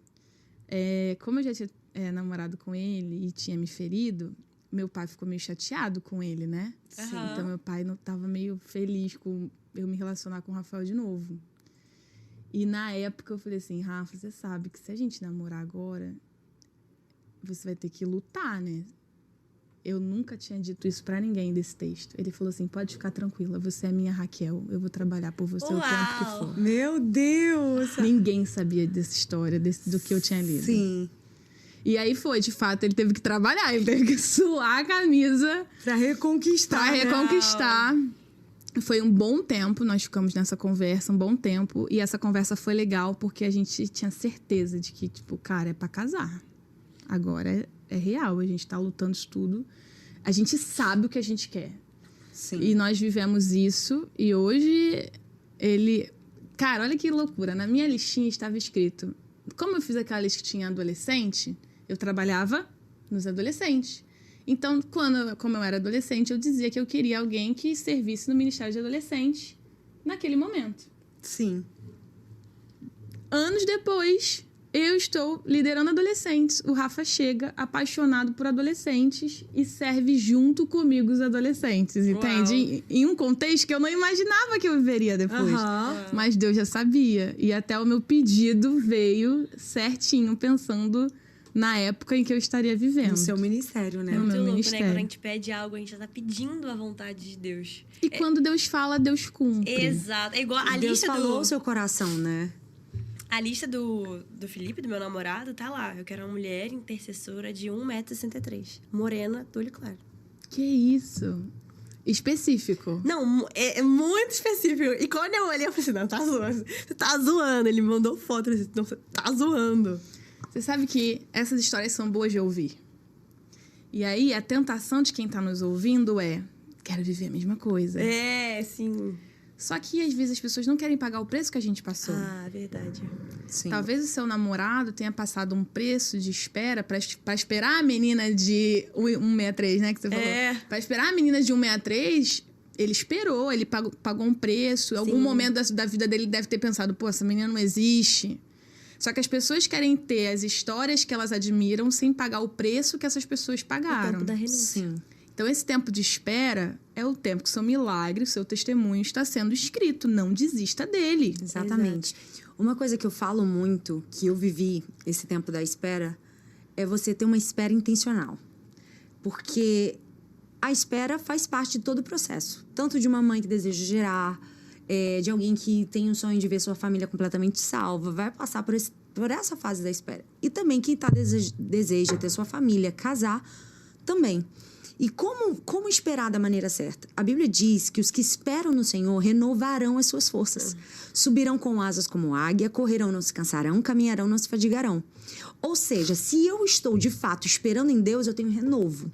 Como eu já tinha namorado com ele e tinha me ferido, meu pai ficou meio chateado com ele, né? Sim. Então, meu pai não estava meio feliz com eu me relacionar com o Rafael de novo. E, na época, eu falei assim, Rafa, você sabe que se a gente namorar agora, você vai ter que lutar, né? Eu nunca tinha dito isso pra ninguém desse texto. Ele falou assim, pode ficar tranquila, você é minha Raquel, eu vou trabalhar por você o tempo que for. Meu Deus! Ninguém sabia dessa história, do que eu tinha lido. Sim. E aí foi, de fato, ele teve que trabalhar, ele teve que suar a camisa. Pra reconquistar. Foi um bom tempo, nós ficamos nessa conversa, um bom tempo. E essa conversa foi legal, porque a gente tinha certeza de que, tipo, cara, é pra casar. Agora é real, a gente tá lutando isso tudo. A gente sabe o que a gente quer. Sim. E nós vivemos isso. E hoje, ele... Cara, olha que loucura. Na minha listinha estava escrito... Como eu fiz aquela listinha adolescente, eu trabalhava nos adolescentes. Então, como eu era adolescente, eu dizia que eu queria alguém que servisse no Ministério de Adolescentes naquele momento. Sim. Anos depois... Eu estou liderando adolescentes. O Rafa chega apaixonado por adolescentes e serve junto comigo os adolescentes, entende? Em um contexto que eu não imaginava que eu viveria depois. Mas Deus já sabia. E até o meu pedido veio certinho, pensando na época em que eu estaria vivendo. No seu ministério, né? No meu louco, ministério. né? Quando a gente pede algo, a gente já tá pedindo a vontade de Deus. E quando Deus fala, Deus cumpre. Exato. É igual a Deus lista falou o seu coração, né? A lista do Felipe, do meu namorado, tá lá. Eu quero uma mulher intercessora de 1,63 m. Morena, do olho claro. Que isso? Específico. Não, é muito específico. E quando eu olhei, eu falei assim, não, tá zoando. Você tá zoando. Ele me mandou foto. Eu disse, não, você tá zoando. Você sabe que essas histórias são boas de ouvir. E aí, a tentação de quem tá nos ouvindo é... Quero viver a mesma coisa. É, sim. Só que, às vezes, as pessoas não querem pagar o preço que a gente passou. Ah, verdade. Sim. Talvez o seu namorado tenha passado um preço de espera pra esperar a menina de 1,63, né? Que você falou. Pra esperar a menina de 1,63, ele esperou, ele pagou um preço. Em algum momento da vida dele, ele deve ter pensado, pô, essa menina não existe. Só que as pessoas querem ter as histórias que elas admiram sem pagar o preço que essas pessoas pagaram. O tempo da renúncia. Sim. Então, esse tempo de espera é o tempo que seu milagre, o seu testemunho está sendo escrito. Não desista dele. Exatamente. Uma coisa que eu falo muito, que eu vivi esse tempo da espera, é você ter uma espera intencional. Porque a espera faz parte de todo o processo. Tanto de uma mãe que deseja gerar, de alguém que tem um sonho de ver sua família completamente salva, vai passar por essa fase da espera. E também quem deseja ter sua família, casar, também. E como esperar da maneira certa? A Bíblia diz que os que esperam no Senhor renovarão as suas forças. Subirão com asas como águia, correrão, não se cansarão, caminharão, não se fadigarão. Ou seja, se eu estou de fato esperando em Deus, eu tenho renovo.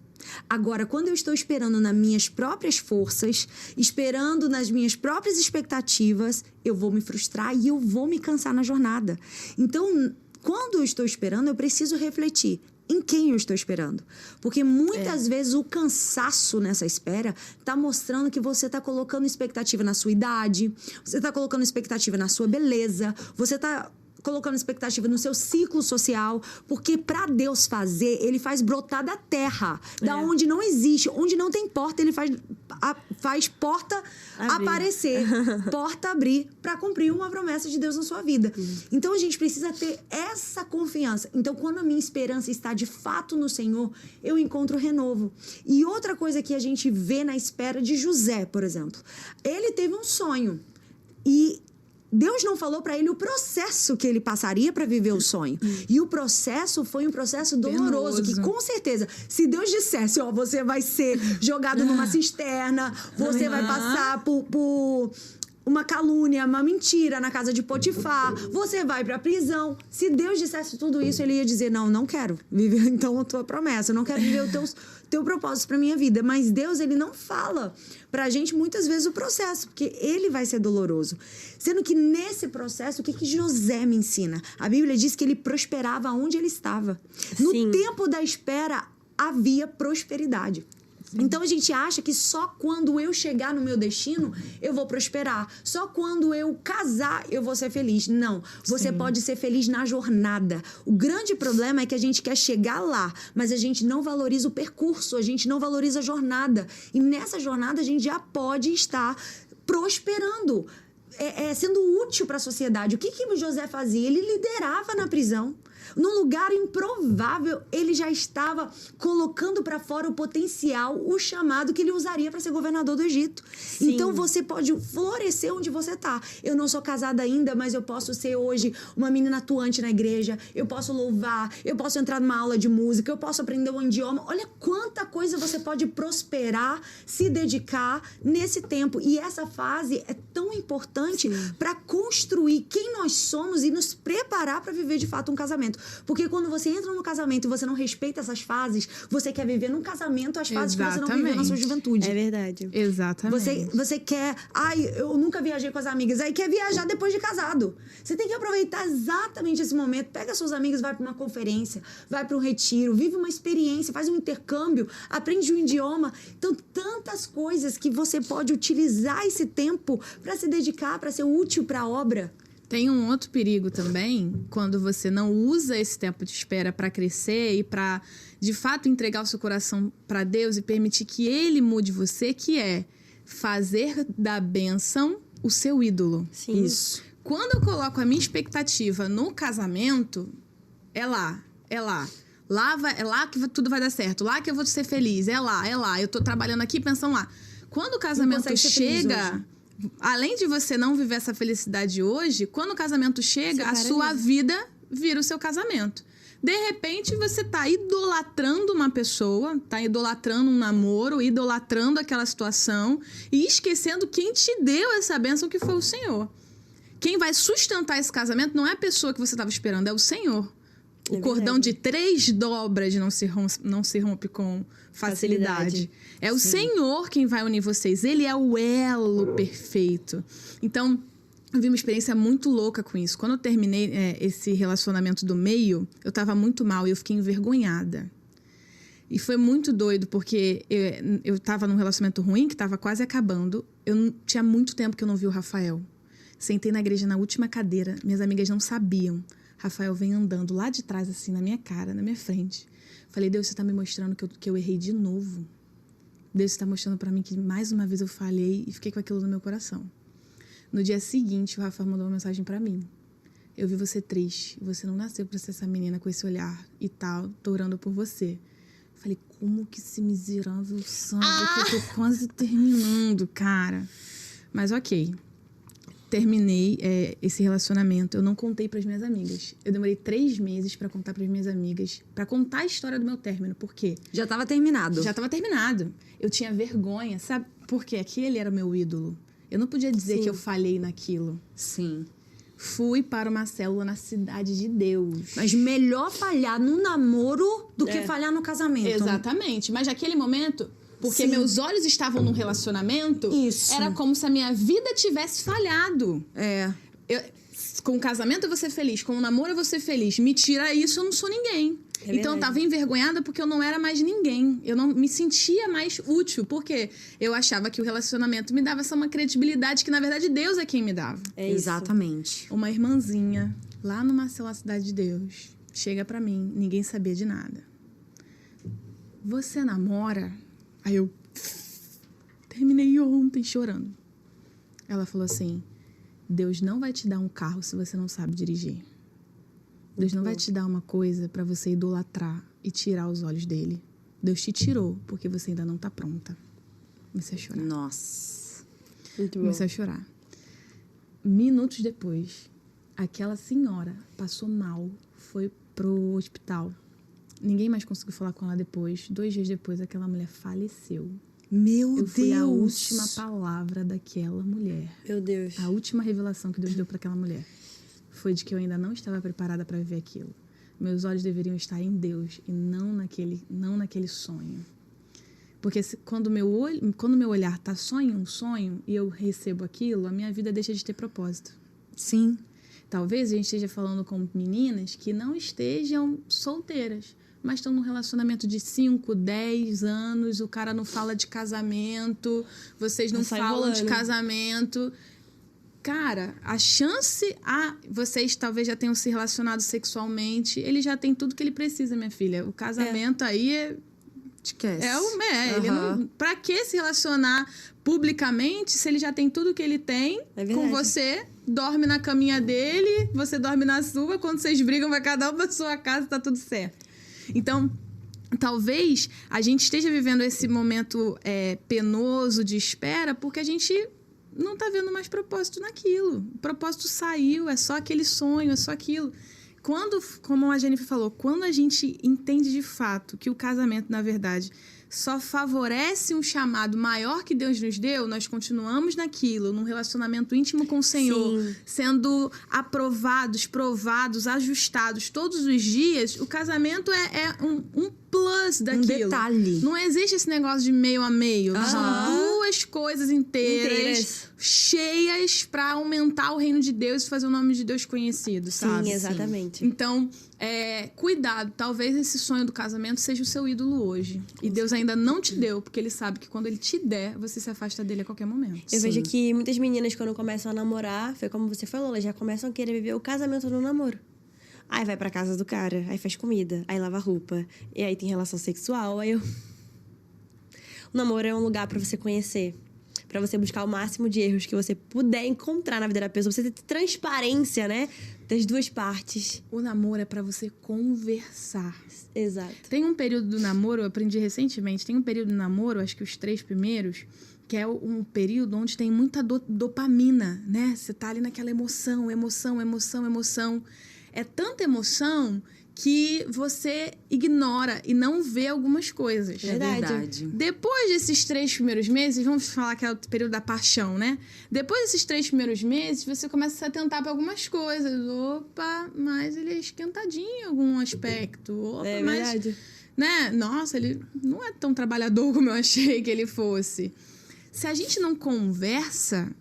Agora, quando eu estou esperando nas minhas próprias forças, esperando nas minhas próprias expectativas, eu vou me frustrar e eu vou me cansar na jornada. Então, quando eu estou esperando, eu preciso refletir em quem eu estou esperando. Porque muitas vezes o cansaço nessa espera está mostrando que você está colocando expectativa na sua idade, você está colocando expectativa na sua beleza, você está colocando expectativa no seu ciclo social, porque para Deus fazer, ele faz brotar da terra, da onde não existe, onde não tem porta, ele faz porta aparecer, porta abrir para cumprir uma promessa de Deus na sua vida. Então a gente precisa ter essa confiança. Então quando a minha esperança está de fato no Senhor, eu encontro renovo. E outra coisa que a gente vê na espera de José, por exemplo, ele teve um sonho e Deus não falou para ele o processo que ele passaria para viver o sonho. E o processo foi um processo doloroso, que com certeza, se Deus dissesse, ó, você vai ser jogado numa cisterna, você vai passar por uma calúnia, uma mentira na casa de Potifar, você vai pra prisão. Se Deus dissesse tudo isso, ele ia dizer, não quero viver então a tua promessa, eu não quero viver o teu propósito pra minha vida. Mas Deus, ele não fala pra gente muitas vezes o processo, porque ele vai ser doloroso. Sendo que nesse processo, o que José me ensina? A Bíblia diz que ele prosperava onde ele estava. No tempo da espera, havia prosperidade. Então a gente acha que só quando eu chegar no meu destino eu vou prosperar. Só quando eu casar eu vou ser feliz. Não, você pode ser feliz na jornada. O grande problema é que a gente quer chegar lá, mas a gente não valoriza o percurso, a gente não valoriza a jornada. E nessa jornada a gente já pode estar prosperando, sendo útil para a sociedade. O que José fazia? Ele liderava na prisão. Num lugar improvável, ele já estava colocando para fora o potencial, o chamado que ele usaria para ser governador do Egito. Então, você pode florescer onde você está. Eu não sou casada ainda, mas eu posso ser hoje uma menina atuante na igreja, eu posso louvar, eu posso entrar numa aula de música, eu posso aprender um idioma. Olha quanta coisa você pode prosperar, se dedicar nesse tempo. E essa fase é tão importante para construir quem nós somos e nos preparar para viver de fato um casamento. Porque quando você entra no casamento e você não respeita essas fases, você quer viver num casamento as fases que você não viveu na sua juventude. É verdade. Exatamente. Você quer... eu nunca viajei com as amigas. Aí quer viajar depois de casado. Você tem que aproveitar exatamente esse momento. Pega suas amigas, vai para uma conferência, vai para um retiro, vive uma experiência, faz um intercâmbio, aprende um idioma. Então, tantas coisas que você pode utilizar esse tempo para se dedicar, para ser útil para a obra. Tem um outro perigo também, quando você não usa esse tempo de espera para crescer e para, de fato, entregar o seu coração para Deus e permitir que Ele mude você, que é fazer da bênção o seu ídolo. Sim. Isso. Quando eu coloco a minha expectativa no casamento, é lá. É lá que tudo vai dar certo. Lá que eu vou ser feliz. É lá. Eu tô trabalhando aqui pensando lá. Quando o casamento chega... Além de você não viver essa felicidade hoje, quando o casamento chega, a sua vida vira o seu casamento. De repente, você tá idolatrando uma pessoa, tá idolatrando um namoro, idolatrando aquela situação e esquecendo quem te deu essa bênção, que foi o Senhor. Quem vai sustentar esse casamento não é a pessoa que você estava esperando, é o Senhor. O cordão de 3 dobras não se rompe com facilidade. É o Senhor quem vai unir vocês. Ele é o elo perfeito. Então, eu vi uma experiência muito louca com isso. Quando eu terminei esse relacionamento do meio, eu estava muito mal e eu fiquei envergonhada. E foi muito doido, porque eu estava num relacionamento ruim, que estava quase acabando. Tinha muito tempo que eu não vi o Rafael. Sentei na igreja na última cadeira. Minhas amigas não sabiam. Rafael vem andando lá de trás, assim, na minha cara, na minha frente. Falei, Deus, você tá me mostrando que eu errei de novo. Deus está mostrando pra mim que mais uma vez eu falhei e fiquei com aquilo no meu coração. No dia seguinte, o Rafael mandou uma mensagem pra mim. Eu vi você triste, você não nasceu pra ser essa menina com esse olhar e tal, tô orando por você. Falei, como que esse miserável sabe que eu tô quase terminando, cara? Mas ok, terminei esse relacionamento, eu não contei pras minhas amigas. Eu demorei 3 meses pra contar pras minhas amigas, pra contar a história do meu término. Por quê? Já tava terminado. Já tava terminado. Eu tinha vergonha, sabe? Porque aquele era o meu ídolo. Eu não podia dizer que eu falhei naquilo. Sim. Fui para uma célula na Cidade de Deus. Mas melhor falhar no namoro do que falhar no casamento. Exatamente. Mas naquele momento, porque Sim. meus olhos estavam num relacionamento, Isso. era como se a minha vida tivesse falhado. É. Com o casamento eu vou ser feliz, com o namoro eu vou ser feliz. Me tira isso, eu não sou ninguém. Então eu tava envergonhada porque eu não era mais ninguém. Eu não me sentia mais útil. Porque eu achava que o relacionamento me dava essa uma credibilidade que, na verdade, Deus é quem me dava. Exatamente. Uma irmãzinha, lá numa célula Cidade de Deus, chega pra mim, ninguém sabia de nada. Você namora? Aí eu terminei ontem chorando. Ela falou assim, Deus não vai te dar um carro se você não sabe dirigir. Deus não vai te dar uma coisa pra você idolatrar e tirar os olhos dele. Deus te tirou porque você ainda não tá pronta. Comecei a chorar. Nossa. Muito bom. Comecei a chorar. Minutos depois, aquela senhora passou mal, foi pro hospital. Ninguém mais conseguiu falar com ela depois. 2 dias depois, aquela mulher faleceu. Meu Eu fui a Deus. última palavra daquela mulher. Meu Deus. A última revelação que Deus deu para aquela mulher foi de que eu ainda não estava preparada para viver aquilo. Meus olhos deveriam estar em Deus e não naquele sonho. Porque quando meu olhar está só em um sonho e eu recebo aquilo, a minha vida deixa de ter propósito. Sim. Talvez a gente esteja falando com meninas que não estejam solteiras, mas estão num relacionamento de 5, 10 anos, o cara não fala de casamento, vocês não falam de casamento. Cara, a chance vocês talvez já tenham se relacionado sexualmente, ele já tem tudo que ele precisa, minha filha. O casamento aí Esquece. ele não, pra que se relacionar publicamente se ele já tem tudo que ele tem com você, dorme na caminha dele, você dorme na sua, quando vocês brigam vai cada um pra sua casa, tá tudo certo. Então, talvez a gente esteja vivendo esse momento penoso de espera porque a gente não tá vendo mais propósito naquilo. O propósito saiu, é só aquele sonho, é só aquilo. Como a Jennifer falou, quando a gente entende de fato que o casamento, na verdade, só favorece um chamado maior que Deus nos deu, nós continuamos naquilo, num relacionamento íntimo com o Senhor, Sim. sendo aprovados, provados, ajustados todos os dias, o casamento é um plus daquilo. Um detalhe. Não existe esse negócio de meio a meio. São 2 coisas inteiras, cheias pra aumentar o reino de Deus e fazer o nome de Deus conhecido, sabe? Sim, exatamente. Então, cuidado. Talvez esse sonho do casamento seja o seu ídolo hoje. E Deus ainda não te deu, porque Ele sabe que quando Ele te der, você se afasta dele a qualquer momento. Eu vejo que muitas meninas, quando começam a namorar, foi como você falou, elas já começam a querer viver o casamento no namoro. Aí vai pra casa do cara, aí faz comida, aí lava roupa, e aí tem relação sexual, O namoro é um lugar pra você conhecer, pra você buscar o máximo de erros que você puder encontrar na vida da pessoa, você ter transparência, né, das 2 partes. O namoro é pra você conversar. Exato. Tem um período do namoro, eu aprendi recentemente, tem um período do namoro, acho que os 3 primeiros, que é um período onde tem muita dopamina, né? Você tá ali naquela emoção. É tanta emoção que você ignora e não vê algumas coisas. É verdade. Depois desses 3 primeiros meses, vamos falar que é o período da paixão, né? Depois desses 3 primeiros meses, você começa a se atentar para algumas coisas. Opa, mas ele é esquentadinho em algum aspecto. Opa, verdade. Né? Nossa, ele não é tão trabalhador como eu achei que ele fosse. Se a gente não conversa,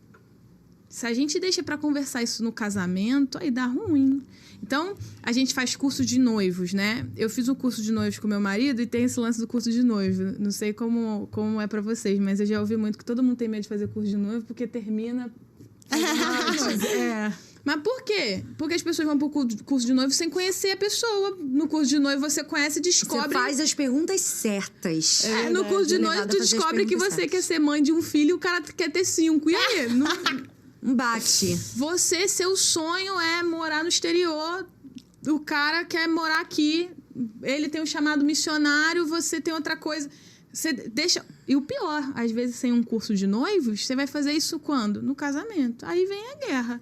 se a gente deixa para conversar isso no casamento, aí dá ruim. Então, a gente faz curso de noivos, né? Eu fiz um curso de noivos com meu marido e tem esse lance do curso de noivo. Não sei como é pra vocês, mas eu já ouvi muito que todo mundo tem medo de fazer curso de noivo porque termina... Mas por quê? Porque as pessoas vão pro curso de noivo sem conhecer a pessoa. No curso de noivo você conhece e descobre... Você faz as perguntas certas. No curso de noivo tu descobre que você quer ser mãe de um filho e o cara quer ter 5. E aí? Não bate. Seu sonho é morar no exterior, o cara quer morar aqui, ele tem um chamado missionário, você tem outra coisa. Você deixa... E o pior, às vezes sem um curso de noivos, você vai fazer isso quando? No casamento. Aí vem a guerra.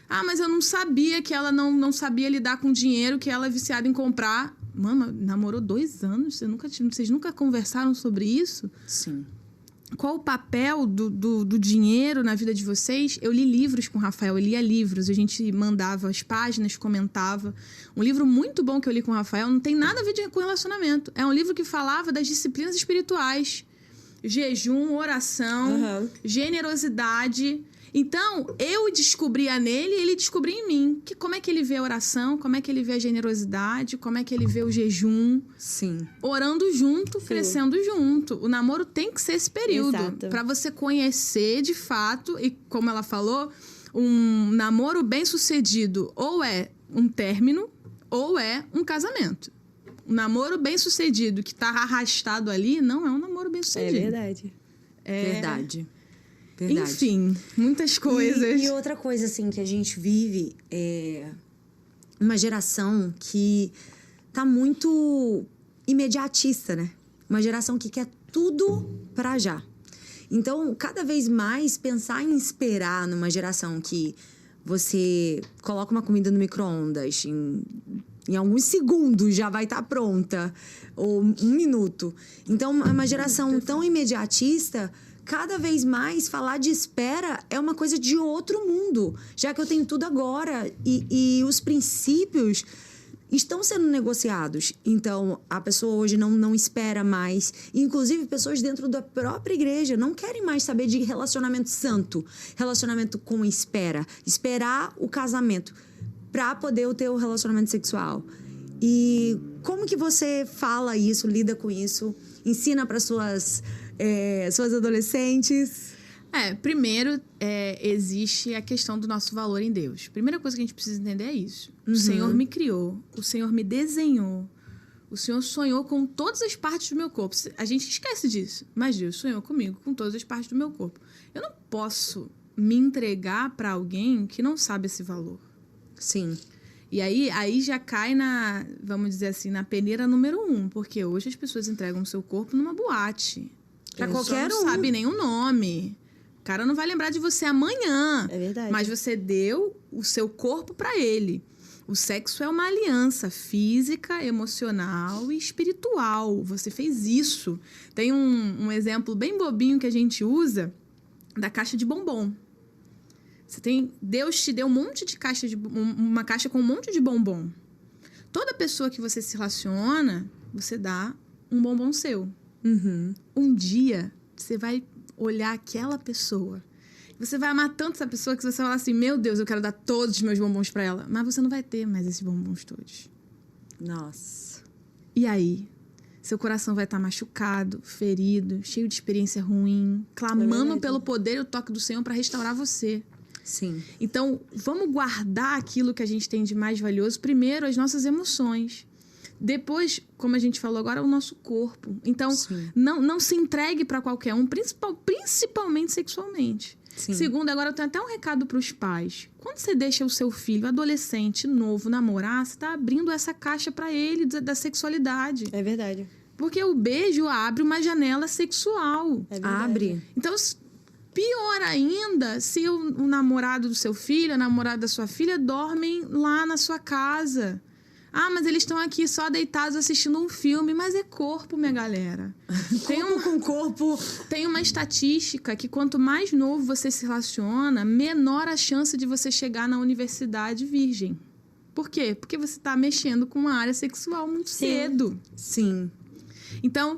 Ah, mas eu não sabia que ela não sabia lidar com dinheiro, que ela é viciada em comprar. Mano, namorou 2 anos, vocês nunca conversaram sobre isso? Sim. Qual o papel do dinheiro na vida de vocês? Eu li livros com o Rafael, eu lia livros, a gente mandava as páginas, comentava. Um livro muito bom que eu li com o Rafael não tem nada a ver com relacionamento. É um livro que falava das disciplinas espirituais. Jejum, oração, generosidade. Então, eu descobria nele e ele descobria em mim. Como é que ele vê a oração, como é que ele vê a generosidade, como é que ele vê o jejum. Sim. Orando junto, crescendo junto. O namoro tem que ser esse período. Exato. Pra você conhecer de fato. E como ela falou, um namoro bem sucedido ou é um término ou é um casamento. Um namoro bem sucedido que tá arrastado ali não é um namoro bem sucedido. É verdade. Verdade. Enfim, muitas coisas. E outra coisa, assim, que a gente vive é uma geração que tá muito imediatista, né? Uma geração que quer tudo pra já. Então, cada vez mais pensar em esperar numa geração que você coloca uma comida no micro-ondas, em alguns segundos já vai estar pronta, ou 1 minuto. Então, é uma geração tão imediatista. Cada vez mais falar de espera é uma coisa de outro mundo, já que eu tenho tudo agora e os princípios estão sendo negociados. Então, a pessoa hoje não espera mais. Inclusive, pessoas dentro da própria igreja não querem mais saber de relacionamento santo, relacionamento com espera. Esperar o casamento para poder ter o relacionamento sexual. E como que você fala isso, lida com isso, ensina para suas adolescentes? Primeiro, existe a questão do nosso valor em Deus. Primeira coisa que a gente precisa entender é isso. O Senhor me criou, o Senhor me desenhou, o Senhor sonhou com todas as partes do meu corpo. A gente esquece disso, mas Deus sonhou comigo com todas as partes do meu corpo. Eu não posso me entregar para alguém que não sabe esse valor. Sim. E aí já cai vamos dizer assim, na peneira número 1, porque hoje as pessoas entregam o seu corpo numa boate. Pra qualquer não sabe nem o nome. O cara não vai lembrar de você amanhã. É verdade. Mas você deu o seu corpo pra ele. O sexo é uma aliança física, emocional e espiritual. Você fez isso. Tem um exemplo bem bobinho que a gente usa da caixa de bombom. Deus te deu um monte de uma caixa com um monte de bombom. Toda pessoa que você se relaciona, você dá um bombom seu. Um dia, você vai olhar aquela pessoa. Você vai amar tanto essa pessoa que você vai falar assim, meu Deus, eu quero dar todos os meus bombons pra ela. Mas você não vai ter mais esses bombons todos. Nossa. E aí? Seu coração vai estar machucado, ferido, cheio de experiência ruim, clamando pelo poder e o toque do Senhor pra restaurar você. Sim. Então, vamos guardar aquilo que a gente tem de mais valioso. Primeiro, as nossas emoções. Depois, como a gente falou agora, o nosso corpo. Então, não se entregue para qualquer um, principalmente sexualmente. Sim. Segundo, agora eu tenho até um recado para os pais. Quando você deixa o seu filho, adolescente, novo, namorar, você está abrindo essa caixa para ele da sexualidade. É verdade. Porque o beijo abre uma janela sexual. É verdade. Abre. Então, pior ainda, se o namorado do seu filho, a namorada da sua filha, dormem lá na sua casa. Ah, mas eles estão aqui só deitados assistindo um filme. Mas é corpo, minha galera. Corpo com corpo. Tem uma estatística que quanto mais novo você se relaciona, menor a chance de você chegar na universidade virgem. Por quê? Porque você está mexendo com uma área sexual muito cedo. Sim. Então,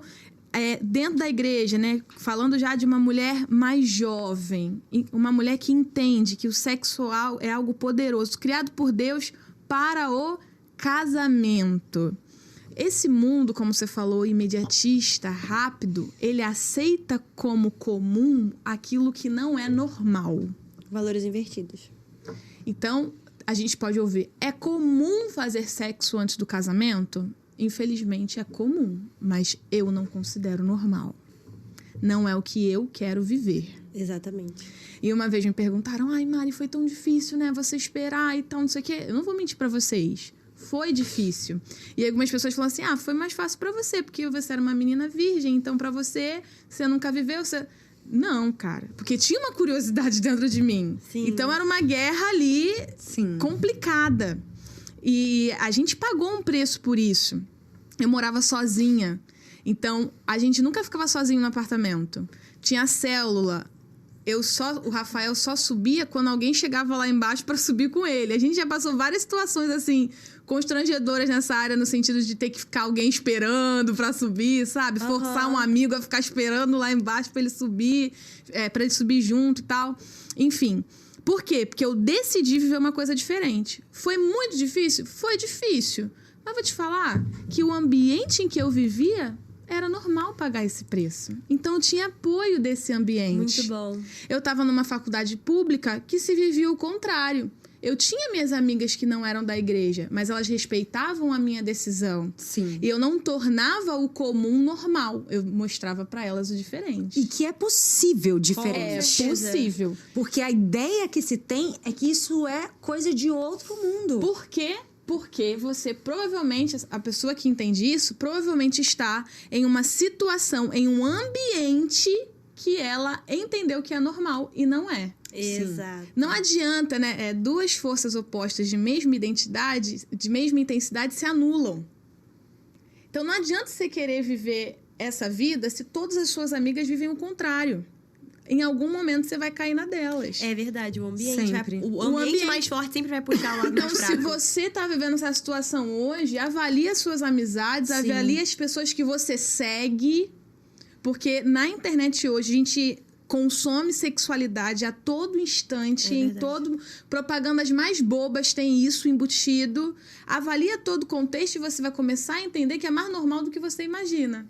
dentro da igreja, né, falando já de uma mulher mais jovem, uma mulher que entende que o sexual é algo poderoso, criado por Deus para o casamento. Esse mundo, como você falou, imediatista, rápido, ele aceita como comum aquilo que não é normal. Valores invertidos. Então, a gente pode ouvir, é comum fazer sexo antes do casamento? Infelizmente é comum, mas eu não considero normal. Não é o que eu quero viver. Exatamente. E uma vez me perguntaram, ai, Mari, foi tão difícil, né? Você esperar e tal, não sei o quê. Eu não vou mentir pra vocês. Foi difícil. E algumas pessoas falam assim, foi mais fácil pra você, porque você era uma menina virgem, então pra você nunca viveu, você... Não, cara. Porque tinha uma curiosidade dentro de mim. Sim. Então era uma guerra ali complicada. E a gente pagou um preço por isso. Eu morava sozinha. Então, a gente nunca ficava sozinho no apartamento. Tinha célula. O Rafael só subia quando alguém chegava lá embaixo para subir com ele. A gente já passou várias situações, assim, constrangedoras nessa área, no sentido de ter que ficar alguém esperando para subir, sabe? Forçar um amigo a ficar esperando lá embaixo para ele subir junto e tal. Enfim. Por quê? Porque eu decidi viver uma coisa diferente. Foi muito difícil? Foi difícil. Mas vou te falar que o ambiente em que eu vivia era normal pagar esse preço. Então, eu tinha apoio desse ambiente. Muito bom. Eu estava numa faculdade pública que se vivia o contrário. Eu tinha minhas amigas que não eram da igreja, mas elas respeitavam a minha decisão. Sim. E eu não tornava o comum normal. Eu mostrava para elas o diferente. E que é possível diferente. É possível. Porque a ideia que se tem é que isso é coisa de outro mundo. Por quê? Porque você provavelmente, a pessoa que entende isso, provavelmente está em uma situação, em um ambiente que ela entendeu que é normal e não é. Exato. Não adianta, né? Duas forças opostas de mesma identidade, de mesma intensidade, se anulam. Então não adianta você querer viver essa vida se todas as suas amigas vivem o contrário. Em algum momento você vai cair na delas. É verdade, o ambiente Sempre. o ambiente mais forte sempre vai puxar o lado Então, mais fraco. se você tá vivendo essa situação hoje, avalie as suas amizades, avalie as pessoas que você segue. Porque na internet hoje a gente consome sexualidade a todo instante, em todo... Propagandas mais bobas tem isso embutido. Avalia todo o contexto e você vai começar a entender que é mais normal do que você imagina.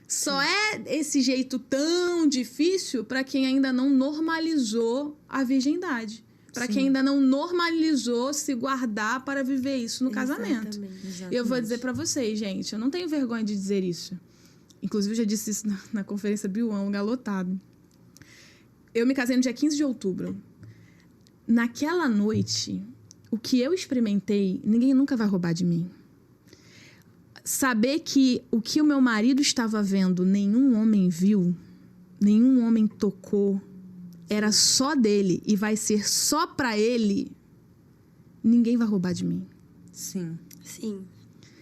Só é esse jeito tão difícil para quem ainda não normalizou a virgindade. Para quem ainda não normalizou se guardar para viver isso no casamento. Exatamente. E eu vou dizer para vocês, gente, eu não tenho vergonha de dizer isso. Inclusive, eu já disse isso na conferência Biuan, um lugar lotado. Eu me casei no dia 15 de outubro. Naquela noite, o que eu experimentei, ninguém nunca vai roubar de mim. Saber que o que o meu marido estava vendo, nenhum homem viu, nenhum homem tocou, era só dele e vai ser só pra ele, ninguém vai roubar de mim. Sim. Sim.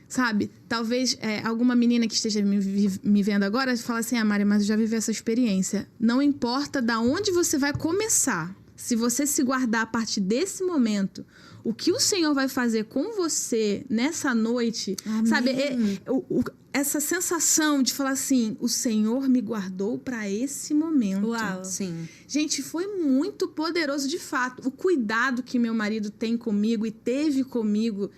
Sabe? Talvez alguma menina que esteja me vendo agora fale assim, Mari, mas eu já vivi essa experiência. Não importa da onde você vai começar, se você se guardar a partir desse momento, o que o Senhor vai fazer com você nessa noite, Amém. sabe? Essa sensação de falar assim, o Senhor me guardou para esse momento. Uau. Sim. Gente, foi muito poderoso de fato. O cuidado que meu marido tem comigo e teve comigo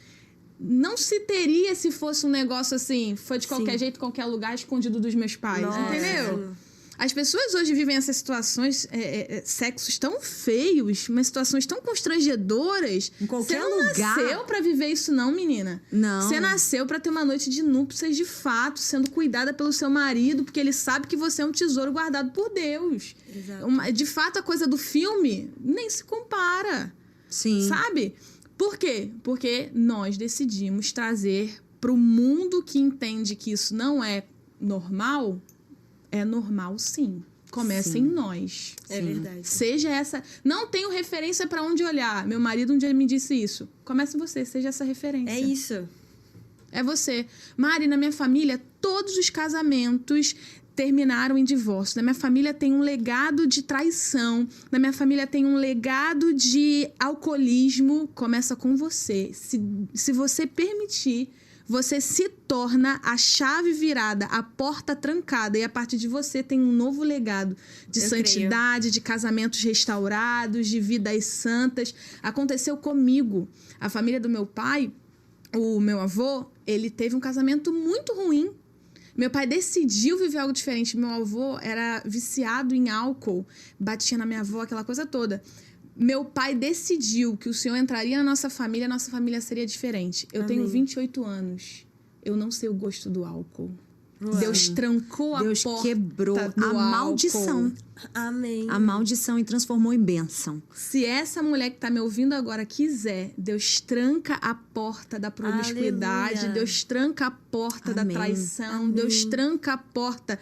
não se teria se fosse um negócio assim, foi de qualquer jeito, qualquer lugar, escondido dos meus pais, Nossa. entendeu? As pessoas hoje vivem essas situações, sexos tão feios, umas situações tão constrangedoras. Em qualquer lugar. Você não nasceu pra viver isso não, menina. Não. Você nasceu pra ter uma noite de núpcias de fato, sendo cuidada pelo seu marido, porque ele sabe que você é um tesouro guardado por Deus. Exato. De fato, a coisa do filme nem se compara. Sim. Sabe? Por quê? Porque nós decidimos trazer pro mundo que entende que isso não é normal... É normal, sim. Começa em nós. É verdade. Seja essa... Não tenho referência para onde olhar. Meu marido um dia me disse isso. Comece você, seja essa referência. É isso. É você. Mari, na minha família, todos os casamentos terminaram em divórcio. Na minha família tem um legado de traição. Na minha família tem um legado de alcoolismo. Começa com você. Se você permitir... Você se torna a chave virada, a porta trancada. E a partir de você tem um novo legado de santidade, de casamentos restaurados, de vidas santas. Aconteceu comigo. A família do meu pai, o meu avô, ele teve um casamento muito ruim. Meu pai decidiu viver algo diferente. Meu avô era viciado em álcool. Batia na minha avó, aquela coisa toda. meu pai decidiu que o Senhor entraria na nossa família seria diferente. Eu tenho 28 anos. Eu não sei o gosto do álcool. Uau. Deus trancou a Deus porta quebrou do a maldição. álcool. Amém. A maldição e transformou em bênção. Se essa mulher que tá me ouvindo agora quiser, Deus tranca a porta da promiscuidade, Aleluia. Deus tranca a porta da Amém. traição, Amém. Deus tranca a porta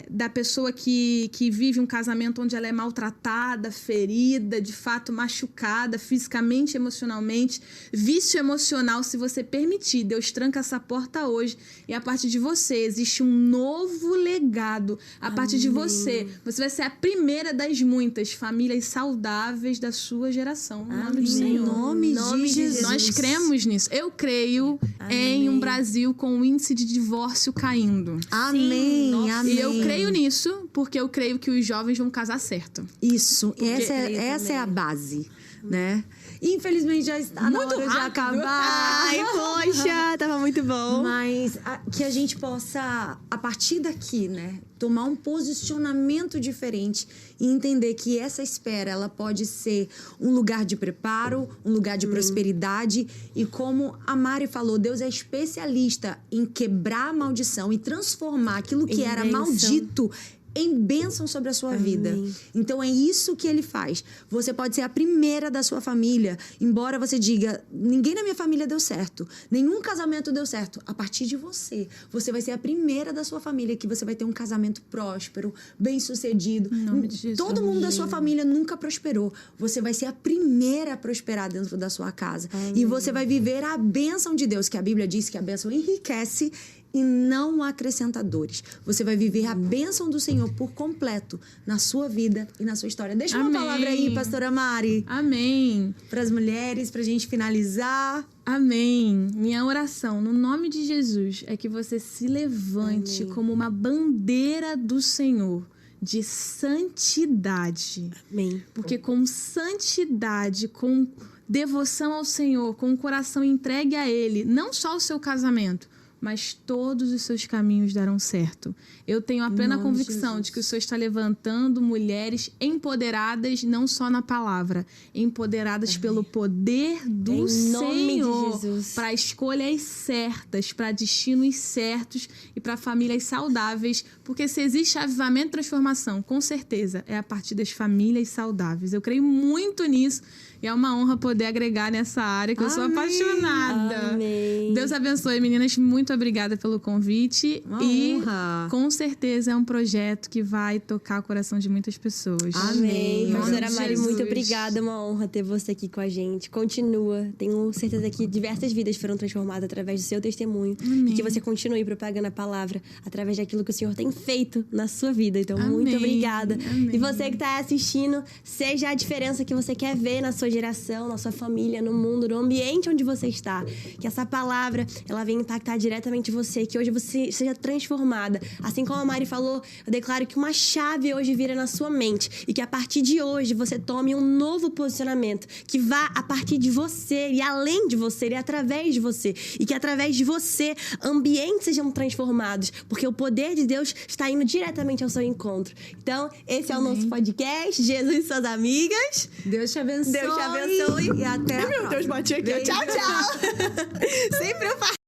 da pessoa que vive um casamento onde ela é maltratada, ferida, de fato machucada, fisicamente, emocionalmente, vício emocional. Se você permitir, Deus tranca essa porta hoje e a partir de você existe um novo legado. A partir de você vai ser a primeira das muitas famílias saudáveis da sua geração. No nome do Amém. Senhor. Em nome de Jesus. Nós cremos nisso. Eu creio em um Brasil com o índice de divórcio caindo. Amém, Nossa. amém. E eu creio nisso porque eu creio que os jovens vão casar certo. Isso, essa creio é a base, né? Infelizmente já está na Muito hora de rápido. acabar. Ai, poxa, tava muito bom. Mas que a gente possa, a partir daqui, né, tomar um posicionamento diferente e entender que essa espera, ela pode ser um lugar de preparo, um lugar de prosperidade. E como a Mari falou, Deus é especialista em quebrar a maldição e transformar aquilo que Em era bênção. maldito em bênção sobre a sua vida. Então é isso que ele faz. Você pode ser a primeira da sua família, embora você diga, ninguém na minha família deu certo, nenhum casamento deu certo. A partir de você, você vai ser a primeira da sua família que você vai ter um casamento próspero, bem-sucedido. Em nome de Jesus. Todo mundo da sua família nunca prosperou. Você vai ser a primeira a prosperar dentro da sua casa. E você vai viver a bênção de Deus, que a Bíblia diz que a bênção enriquece e não acrescenta dores. Você vai viver a bênção do Senhor por completo na sua vida e na sua história. Deixa uma Amém. palavra aí, pastora Mari, Amém. para as mulheres, pra gente finalizar. Amém. Minha oração, no nome de Jesus, é que você se levante como uma bandeira do Senhor de santidade. Amém. Porque com santidade, com devoção ao Senhor, com o coração entregue a Ele, não só o seu casamento, mas todos os seus caminhos darão certo. Eu tenho a plena nome de convicção Jesus. de que o Senhor está levantando mulheres empoderadas, não só na palavra, empoderadas pelo poder do Em nome de Senhor, Jesus. para escolhas certas, para destinos certos e para famílias saudáveis, porque se existe avivamento e transformação, com certeza é a partir das famílias saudáveis. Eu creio muito nisso e é uma honra poder agregar nessa área que eu sou Amém. apaixonada. Amém. Deus abençoe, meninas. Muito obrigada pelo convite. Uma e honra. com certeza é um projeto que vai tocar o coração de muitas pessoas. Amém. Amém. Pastora Nome de Mari, Jesus. muito obrigada. É uma honra ter você aqui com a gente. Continua. Tenho certeza que diversas vidas foram transformadas através do seu testemunho. Amém. E que você continue propagando a palavra através daquilo que o Senhor tem feito na sua vida. Então, muito Amém. obrigada. Amém. E você que está assistindo, seja a diferença que você quer ver na sua geração, na sua família, no mundo, no ambiente onde você está. Que essa palavra, ela venha impactar diretamente você. Que hoje você seja transformada. Assim como a Mari falou, eu declaro que uma chave hoje vira na sua mente. E que a partir de hoje você tome um novo posicionamento. Que vá a partir de você e além de você e através de você. E que através de você ambientes sejam transformados. Porque o poder de Deus está indo diretamente ao seu encontro. Então, esse é o nosso podcast. Jesus e suas amigas. Deus te abençoe. Deus te abençoe. E até a Meu Deus, próxima. bati aqui. Beijo. Tchau, tchau. Sempre eu faço.